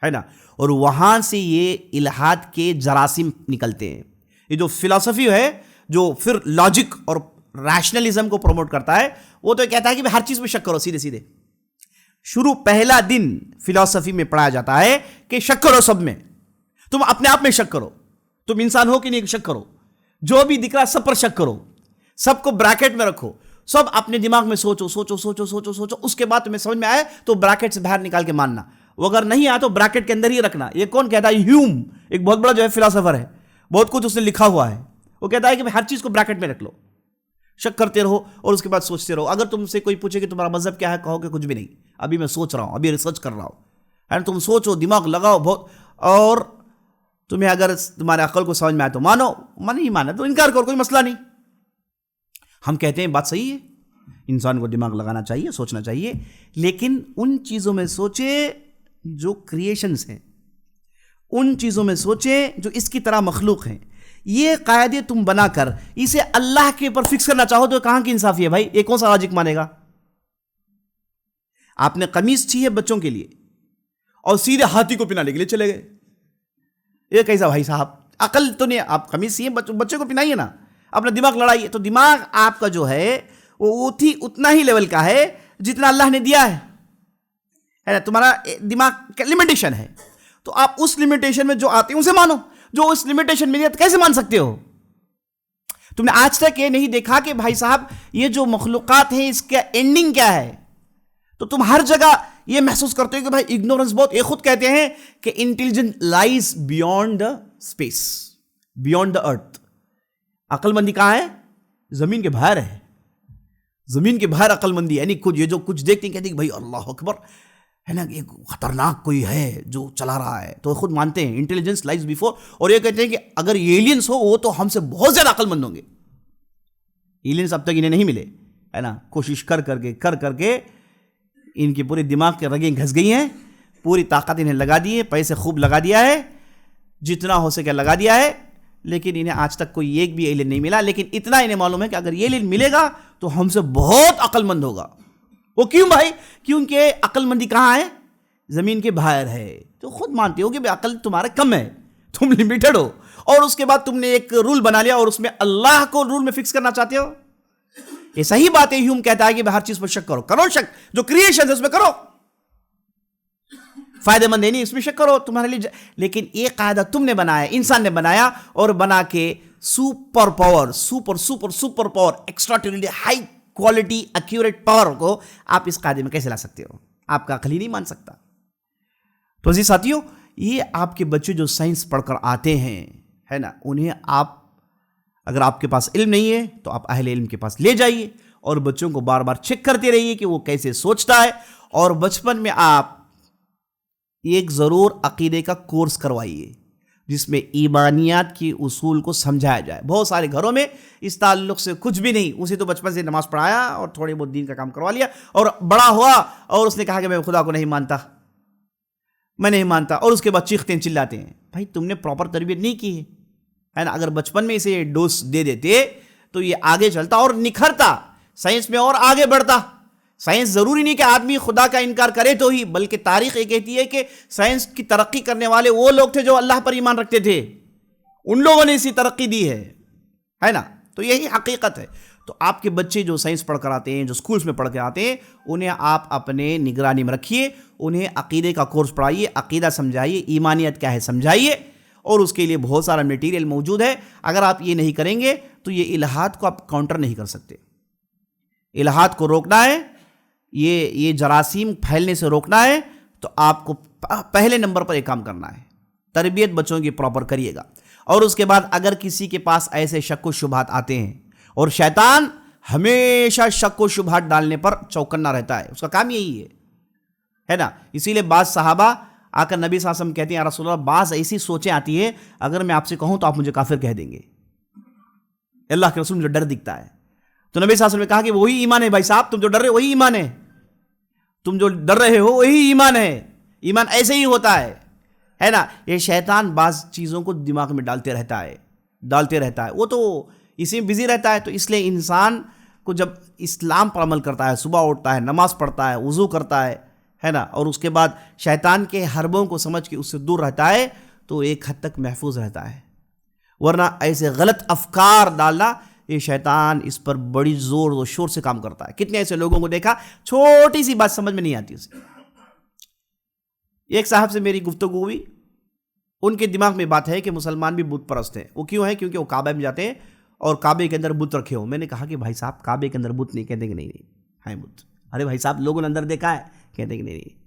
ہے نا، اور وہاں سے یہ الہاد کے جراثیم نکلتے ہیں. یہ جو فلسفی ہے جو پھر لاجک اور ریشنلزم کو پروموٹ کرتا ہے، وہ تو کہتا ہے کہ ہر چیز میں شک کرو، سیدھے شروع پہلا دن فلسفی میں پڑھایا جاتا ہے کہ شک کرو، سب میں تم اپنے آپ میں شک کرو، تم انسان ہو کہ نہیں شک کرو، جو بھی دکھ رہا سب پر شک کرو، سب کو بریکٹ میں رکھو، سب اپنے دماغ میں سوچو سوچو سوچو سوچو سوچو، اس کے بعد تمہیں سمجھ میں آئے تو بریکٹ سے باہر نکال کے ماننا، وہ اگر نہیں آیا تو بریکٹ کے اندر ہی رکھنا. یہ کون کہتا ہے؟ ہیوم، ایک بہت بڑا جو ہے فلسفر ہے، بہت کچھ اس نے لکھا ہوا ہے. وہ کہتا ہے کہ ہر چیز کو بریکٹ میں رکھ لو، شک کرتے رہو اور اس کے بعد سوچتے رہو. اگر تم سے کوئی پوچھے کہ تمہارا مذہب کیا ہے، کہو کہ کچھ بھی نہیں، ابھی میں سوچ رہا ہوں، ابھی ریسرچ کر رہا ہوں. تم سوچو، دماغ لگاؤ بہت، اور تمہیں اگر تمہارے عقل کو سمجھ میں آئے تو مانو، نہیں مانا تو انکار کرو، کوئی مسئلہ نہیں. ہم کہتے ہیں بات صحیح ہے، انسان کو دماغ لگانا چاہیے، سوچنا چاہیے، لیکن ان چیزوں میں سوچے جو کریشنز ہیں، ان چیزوں میں سوچے جو اس کی طرح مخلوق ہیں. یہ قاعدے تم بنا کر اسے اللہ کے اوپر فکس کرنا چاہو تو کہاں کی انصافی ہے بھائی؟ یہ کون سا لاجک مانے گا؟ آپ نے قمیص چھی ہے بچوں کے لیے اور سیدھے ہاتھی کو پہنانے کے لیے چلے گئے. یہ کیسا بھائی صاحب؟ عقل تو نہیں. آپ قمیص سی ہے بچے کو پہنائیے نا، اپنا دماغ لڑائیے. تو دماغ آپ کا جو ہے وہ اتنا ہی لیول کا ہے جتنا اللہ نے دیا ہے نا. تمہارا دماغ کا لمیٹیشن ہے، تو آپ اس لمیٹیشن میں جو آتے ہیں اسے مانو. جو اس لمیٹیشن میں کیسے مان سکتے ہو؟ تم نے آج تک یہ نہیں دیکھا کہ بھائی صاحب یہ جو مخلوقات ہیں اس کا اینڈنگ کیا ہے. تو تم ہر جگہ یہ محسوس کرتے ہو کہ بھائی اگنورنس بہت. یہ خود کہتے ہیں کہ intelligence lies beyond the space, beyond the earth. عقل مندی کہاں ہے؟ زمین کے باہر ہے. زمین کے باہر عقل مندی، یعنی یہ جو کچھ دیکھتے ہیں کہتے ہیں کہ بھائی اللہ اکبر ہے نا، ایک خطرناک کوئی ہے جو چلا رہا ہے. تو خود مانتے ہیں انٹیلیجنس لائز بیفور، اور یہ کہتے ہیں کہ اگر ایلینز ہو وہ تو ہم سے بہت زیادہ عقل مند ہوں گے. ایلینس اب تک انہیں نہیں ملے، ہے نا، کوشش کر کر کے ان کی پوری دماغ کے رگیں گھس گئی ہیں، پوری طاقت انہیں لگا دی ہے، پیسے خوب لگا دیا ہے، جتنا ہو سکے لگا دیا ہے، لیکن انہیں آج تک کوئی ایک بھی ایلین نہیں ملا. لیکن اتنا انہیں معلوم ہے کہ اگر یہ ایلین ملے گا تو ہم سے بہت عقل مند ہوگا. وہ کیوں بھائی؟ کیونکہ عقل مندی کہاں ہے؟ زمین کے باہر ہے. تو خود مانتے ہو کہ عقل تمہارا کم ہے، تم لمیٹڈ ہو، اور اس کے بعد تم نے ایک رول بنا لیا اور اس میں اللہ کو رول میں فکس کرنا چاہتے ہو. یہ صحیح بات ہے، ہیوم کہتا ہے کہ ہر چیز پر شک کرو شک، جو کریشن ہے اس میں کرو، فائدہ مند ہے نہیں اس میں شک کرو تمہارے لیے. لیکن ایک قاعدہ تم نے بنایا، انسان نے بنایا، اور بنا کے super power extraterrestrial high quality accurate power کو آپ اس قاعدے میں کیسے لا سکتے ہو؟ آپ کا عقل ہی نہیں مان سکتا. تو عزیز ساتھیو، یہ آپ کے بچے جو سائنس پڑھ کر آتے ہیں، ہے نا، انہیں آپ اگر آپ کے پاس علم نہیں ہے تو آپ اہل علم کے پاس لے جائیے اور بچوں کو بار بار چیک کرتے رہیے کہ وہ کیسے سوچتا ہے. اور بچپن میں آپ ایک ضرور عقیدے کا کورس کروائیے جس میں ایمانیات کی اصول کو سمجھایا جائے. بہت سارے گھروں میں اس تعلق سے کچھ بھی نہیں، اسے تو بچپن سے نماز پڑھایا اور تھوڑے بہت دین کا کام کروا لیا، اور بڑا ہوا اور اس نے کہا کہ میں خدا کو نہیں مانتا، اور اس کے بعد چیختے ہیں چلاتے ہیں. بھائی تم نے پراپر تربیت نہیں کی ہے نا. اگر بچپن میں اسے ڈوز دے دیتے تو یہ آگے چلتا اور نکھرتا، سائنس میں اور آگے بڑھتا. سائنس ضروری نہیں کہ آدمی خدا کا انکار کرے تو ہی، بلکہ تاریخ یہ کہتی ہے کہ سائنس کی ترقی کرنے والے وہ لوگ تھے جو اللہ پر ایمان رکھتے تھے، ان لوگوں نے اسی ترقی دی ہے نا. تو یہی حقیقت ہے. تو آپ کے بچے جو سائنس پڑھ کر آتے ہیں، جو سکولز میں پڑھ کے آتے ہیں، انہیں آپ اپنے نگرانی میں رکھیے، انہیں عقیدے کا کورس پڑھائیے، عقیدہ سمجھائیے، ایمانیت کیا ہے سمجھائیے، اور اس کے لیے بہت سارا میٹیریل موجود ہے. اگر آپ یہ نہیں کریں گے تو یہ الہات کو آپ کاؤنٹر نہیں کر سکتے. الہات کو روکنا ہے، یہ جراثیم پھیلنے سے روکنا ہے، تو آپ کو پہلے نمبر پر ایک کام کرنا ہے، تربیت بچوں کی پراپر کریے گا. اور اس کے بعد اگر کسی کے پاس ایسے شک و شبہات آتے ہیں، اور شیطان ہمیشہ شک و شبہات ڈالنے پر چوکنا رہتا ہے، اس کا کام یہی ہے نا. اسی لیے بعض صحابہ آ کر نبی صلی اللہ علیہ وسلم کہتے ہیں، یا رسول اللہ، بعض ایسی سوچیں آتی ہے اگر میں آپ سے کہوں تو آپ مجھے کافر کہہ دیں گے. اللہ کے رسول مجھے ڈر دکھتا ہے. تو نبی صلی اللہ علیہ وسلم نے کہا کہ وہی ایمان ہے بھائی صاحب، تم جو ڈر رہے ہو وہی ایمان ہے، تم جو ڈر رہے ہو وہی ایمان ہے. ایمان ایسے ہی ہوتا ہے نا. یہ شیطان بعض چیزوں کو دماغ میں ڈالتے رہتا ہے، وہ تو اسی میں بزی رہتا ہے. تو اس لیے انسان کو جب اسلام پر عمل کرتا ہے، صبح اٹھتا ہے، نماز پڑھتا ہے، وضو کرتا ہے نا، اور اس کے بعد شیطان کے حربوں کو سمجھ کے اس سے دور رہتا ہے، تو ایک حد تک محفوظ رہتا ہے. ورنہ ایسے غلط افکار ڈالنا، یہ شیطان اس پر بڑی زور و شور سے کام کرتا ہے. کتنے ایسے لوگوں کو دیکھا، چھوٹی سی بات سمجھ میں نہیں آتی اسے. ایک صاحب سے میری گفتگو ہوئی، ان کے دماغ میں بات ہے کہ مسلمان بھی بت پرست ہیں. وہ کیوں ہے؟ کیونکہ وہ کعبہ میں جاتے ہیں اور کعبے کے اندر بت رکھے ہو. میں نے کہا کہ بھائی صاحب کعبے کے اندر بت نہیں. کہتے کہ نہیں ہے بت. ارے بھائی صاحب لوگوں نے اندر دیکھا ہے؟ کہتے کہ نہیں.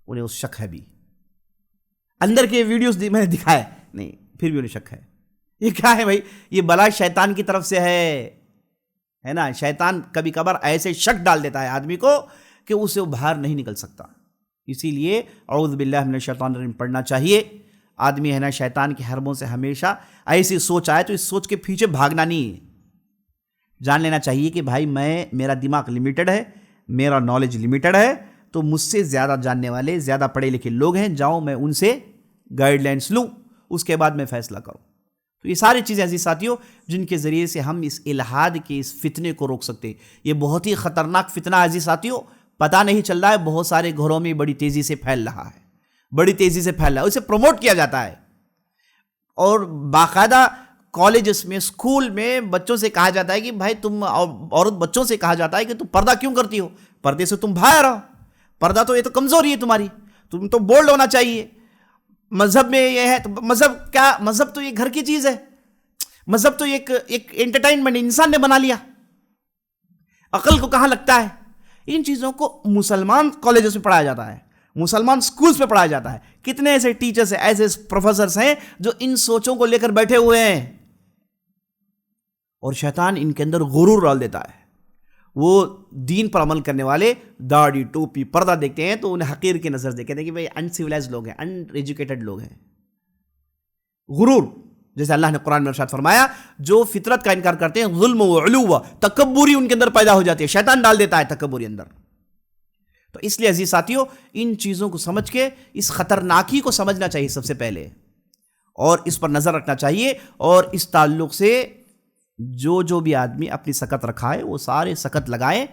انہیں اس شک ہے بھی. اندر کے ویڈیوز میں نے دکھائے نہیں، پھر بھی انہیں شک ہے. یہ کیا ہے بھائی؟ یہ بلا شیطان کی طرف سے ہے نا. شیطان کبھی کبھار ایسے شک ڈال دیتا ہے آدمی کو کہ اسے وہ باہر نہیں نکل سکتا. اسی لیے اعوذ باللہ من الشیطان الرجیم پڑھنا چاہیے. آدمی ہے نا شیطان کے حربوں سے ہمیشہ ایسی سوچ آئے تو اس سوچ کے پیچھے بھاگنا نہیں ہے. جان لینا چاہیے کہ بھائی میرا دماغ لمیٹڈ ہے، میرا نالج لمیٹڈ ہے، تو مجھ سے زیادہ جاننے والے، زیادہ پڑھے لکھے لوگ ہیں، جاؤں میں ان سے گائیڈ لائنس لوں، اس کے بعد میں فیصلہ کروں. تو یہ ساری چیزیں عزیز ساتھیوں جن کے ذریعے سے ہم اس الحاد کے اس فتنے کو روک سکتے ہیں. یہ بہت ہی خطرناک فتنہ ہے عزیز ساتھیوں، پتہ نہیں چل رہا ہے، بہت سارے گھروں میں بڑی تیزی سے پھیل رہا ہے، اسے پروموٹ کیا جاتا ہے. اور باقاعدہ کالجز میں، اسکول میں بچوں سے کہا جاتا ہے کہ بھائی تم، عورت بچوں سے کہا جاتا ہے کہ تم پردہ کیوں کرتی ہو؟ پردے سے تم باہر رہو، پردہ تو یہ تو کمزوری ہے تمہاری، تم تو بولڈ ہونا چاہیے. مذہب میں یہ ہے، تو مذہب کیا؟ مذہب تو یہ گھر کی چیز ہے، مذہب تو ایک انٹرٹینمنٹ انسان نے بنا لیا، عقل کو کہاں لگتا ہے؟ ان چیزوں کو مسلمان کالجز میں پڑھایا جاتا ہے، مسلمان سکولز میں پڑھایا جاتا ہے. کتنے ایسے ٹیچرز ہیں، ایسے پروفیسرز ہیں جو ان سوچوں کو لے کر بیٹھے ہوئے ہیں، اور شیطان ان کے اندر غرور ڈال دیتا ہے. وہ دین پر عمل کرنے والے داڑھی ٹوپی پردہ دیکھتے ہیں تو انہیں حقیر کی نظر سے کہتے ہیں کہ بھئی ان سیولائز لوگ ہیں، ان ایجوکیٹڈ لوگ ہیں. غرور جیسے اللہ نے قرآن میں ارشاد فرمایا جو فطرت کا انکار کرتے ہیں ظلم و علو تکبری ان کے اندر پیدا ہو جاتی ہے، شیطان ڈال دیتا ہے تکبری اندر. تو اس لیے عزیز ساتھیوں ان چیزوں کو سمجھ کے اس خطرناکی کو سمجھنا چاہیے سب سے پہلے، اور اس پر نظر رکھنا چاہیے، اور اس تعلق سے جو بھی آدمی اپنی سکت رکھائے وہ سارے سکت لگائیں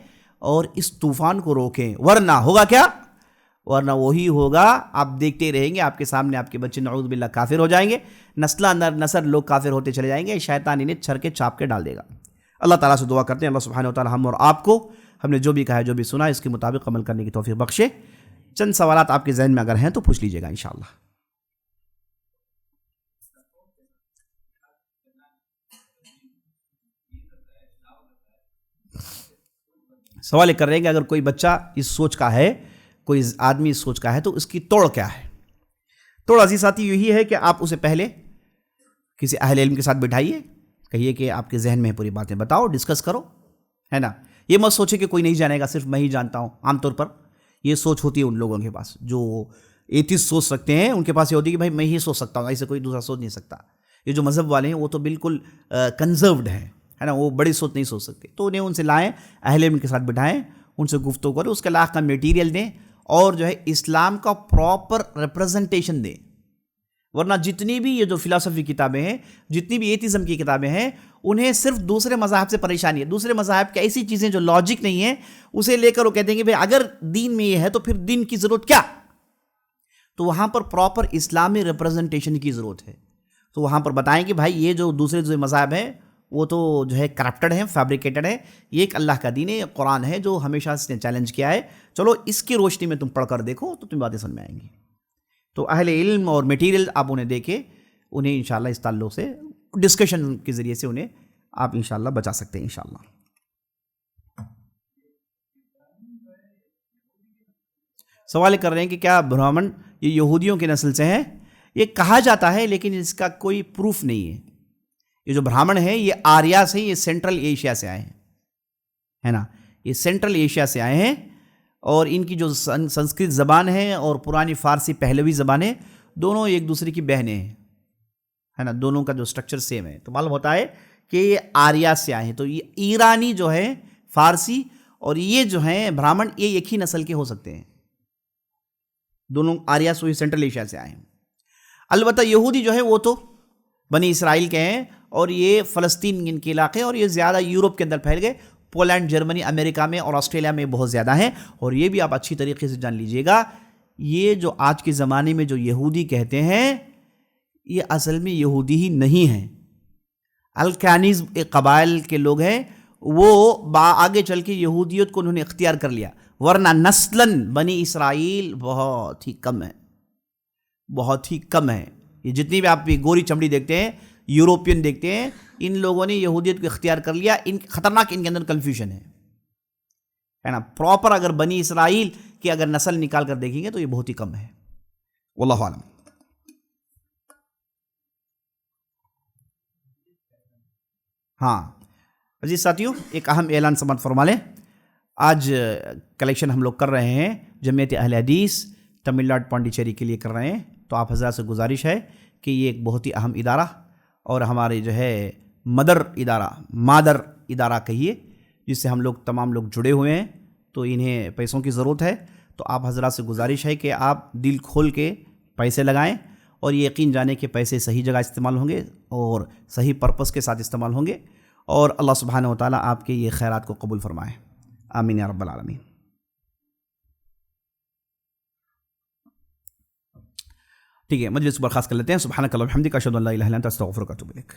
اور اس طوفان کو روکیں، ورنہ ہوگا کیا؟ ورنہ وہی ہوگا، آپ دیکھتے رہیں گے آپ کے سامنے آپ کے بچے نعوذ باللہ کافر ہو جائیں گے، نسل نسل لوگ کافر ہوتے چلے جائیں گے، شیطان انہیں چھر کے چاپ کے ڈال دے گا. اللہ تعالیٰ سے دعا کرتے ہیں اللہ سبحانہ وتعالی ہم اور آپ کو ہم نے جو بھی کہا ہے جو بھی سنا اس کے مطابق عمل کرنے کی توفیق بخشے. چند سوالات آپ کے ذہن میں اگر ہیں تو پوچھ لیجیے گا انشاءاللہ. سوال کر رہے ہیں کہ اگر کوئی بچہ اس سوچ کا ہے، کوئی آدمی اس سوچ کا ہے تو اس کی توڑ کیا ہے؟ توڑ عزیز ساتھی یہی ہے کہ آپ اسے پہلے کسی اہل علم کے ساتھ بٹھائیے، کہیے کہ آپ کے ذہن میں پوری باتیں بتاؤ، ڈسکس کرو، ہے نا. یہ مت سوچے کہ کوئی نہیں جانے گا، صرف میں ہی جانتا ہوں. عام طور پر یہ سوچ ہوتی ہے ان لوگوں کے پاس جو ایتھسٹ سوچ سکتے ہیں، ان کے پاس یہ ہوتی ہے کہ بھائی میں ہی سوچ سکتا ہوں، ایسے کوئی دوسرا سوچ نہیں سکتا. یہ جو مذہب والے ہیں وہ تو بالکل کنزروڈ ہیں، ہے نا، وہ بڑی سوچ نہیں سوچ سکتے. تو انہیں ان سے لائیں، اہل علم کے ساتھ بٹھائیں، ان سے گفتگو کریں، اس کے علاقہ کا میٹیریل دیں اور جو ہے اسلام کا پراپر ریپرزنٹیشن دیں. ورنہ جتنی بھی یہ جو فلاسفی کتابیں ہیں، جتنی بھی ایتھزم کی کتابیں ہیں، انہیں صرف دوسرے مذاہب سے پریشانی ہے. دوسرے مذاہب کی ایسی چیزیں جو لاجک نہیں ہیں اسے لے کر وہ کہتے ہیں کہ بھئی اگر دین میں یہ ہے تو پھر دین کی ضرورت کیا؟ تو وہاں پر پراپر اسلامی ریپرزنٹیشن کی ضرورت ہے. تو وہاں پر بتائیں کہ بھائی یہ جو دوسرے جو مذاہب ہیں وہ تو جو ہے کرپٹڈ ہیں، فیبریکیٹڈ ہیں، یہ ایک اللہ کا دین ہے، یہ قرآن ہے جو ہمیشہ اس نے چیلنج کیا ہے، چلو اس کی روشنی میں تم پڑھ کر دیکھو تو تمہیں باتیں سمجھ میں آئیں گی. تو اہل علم اور میٹیریل آپ انہیں دے کے انہیں انشاءاللہ اس تعلق سے ڈسکشن کے ذریعے سے انہیں آپ انشاءاللہ بچا سکتے ہیں انشاءاللہ. سوال کر رہے ہیں کہ کیا برہمن یہ یہودیوں کی نسل سے ہیں؟ یہ کہا جاتا ہے لیکن اس کا کوئی پروف نہیں ہے. یہ جو برہمن ہیں یہ آریہ سے، یہ سینٹرل ایشیا سے آئے ہیں، ہے نا، یہ سینٹرل ایشیا سے آئے ہیں، اور ان کی جو سنسکرت زبان ہے اور پرانی فارسی پہلوی زبانیں دونوں ایک دوسرے کی بہنیں ہیں، ہے نا، دونوں کا جو سٹرکچر سیم ہے. تو معلوم ہوتا ہے کہ یہ آریہ سے آئے ہیں. تو یہ ایرانی جو ہے فارسی اور یہ جو ہیں برہمن یہ ایک ہی نسل کے ہو سکتے ہیں، دونوں آریہ سے سینٹرل ایشیا سے آئے ہیں. البتہ یہودی جو ہے وہ تو بنی اسرائیل کے ہیں، اور یہ فلسطین ان کے علاقے، اور یہ زیادہ یورپ کے اندر پھیل گئے، پولینڈ، جرمنی، امریکہ میں اور آسٹریلیا میں بہت زیادہ ہیں. اور یہ بھی آپ اچھی طریقے سے جان لیجئے گا، یہ جو آج کے زمانے میں جو یہودی کہتے ہیں یہ اصل میں یہودی ہی نہیں ہیں. الکانیز ایک قبائل کے لوگ ہیں، وہ آگے چل کے یہودیت کو انہوں نے اختیار کر لیا، ورنہ نسلاً بنی اسرائیل بہت ہی کم ہے، بہت ہی کم ہے. یہ جتنی بھی آپ گوری چمڑی دیکھتے ہیں، یوروپین دیکھتے ہیں، ان لوگوں نے یہودیت کو اختیار کر لیا. خطرناک ان کے اندر کنفیوژن ہے نا. پراپر اگر بنی اسرائیل کی اگر نسل نکال کر دیکھیں گے تو یہ بہت ہی کم ہے. واللہ اعلم. ہاں عزیز ساتھیوں، ایک اہم اعلان سماعت فرما لیں. آج کلیکشن ہم لوگ کر رہے ہیں جمعیت اہل حدیث تمل ناڈو پانڈیچیری کے لیے کر رہے ہیں. تو آپ حضرات سے گزارش ہے کہ یہ ایک بہت ہی اہم ادارہ اور ہمارے جو ہے مادر ادارہ کہیے، جس سے ہم لوگ تمام لوگ جڑے ہوئے ہیں، تو انہیں پیسوں کی ضرورت ہے. تو آپ حضرات سے گزارش ہے کہ آپ دل کھول کے پیسے لگائیں، اور یہ یقین جانیں کہ پیسے صحیح جگہ استعمال ہوں گے اور صحیح پرپس کے ساتھ استعمال ہوں گے، اور اللہ سبحانہ وتعالی آپ کے یہ خیرات کو قبول فرمائے. آمین یا رب العالمین. ٹھیک ہے، مجلس برخاست کر لیتے ہیں. سبحانک اللہم وبحمدک، اشہد ان لا الہ الا انت، استغفرک و اتوب الیک.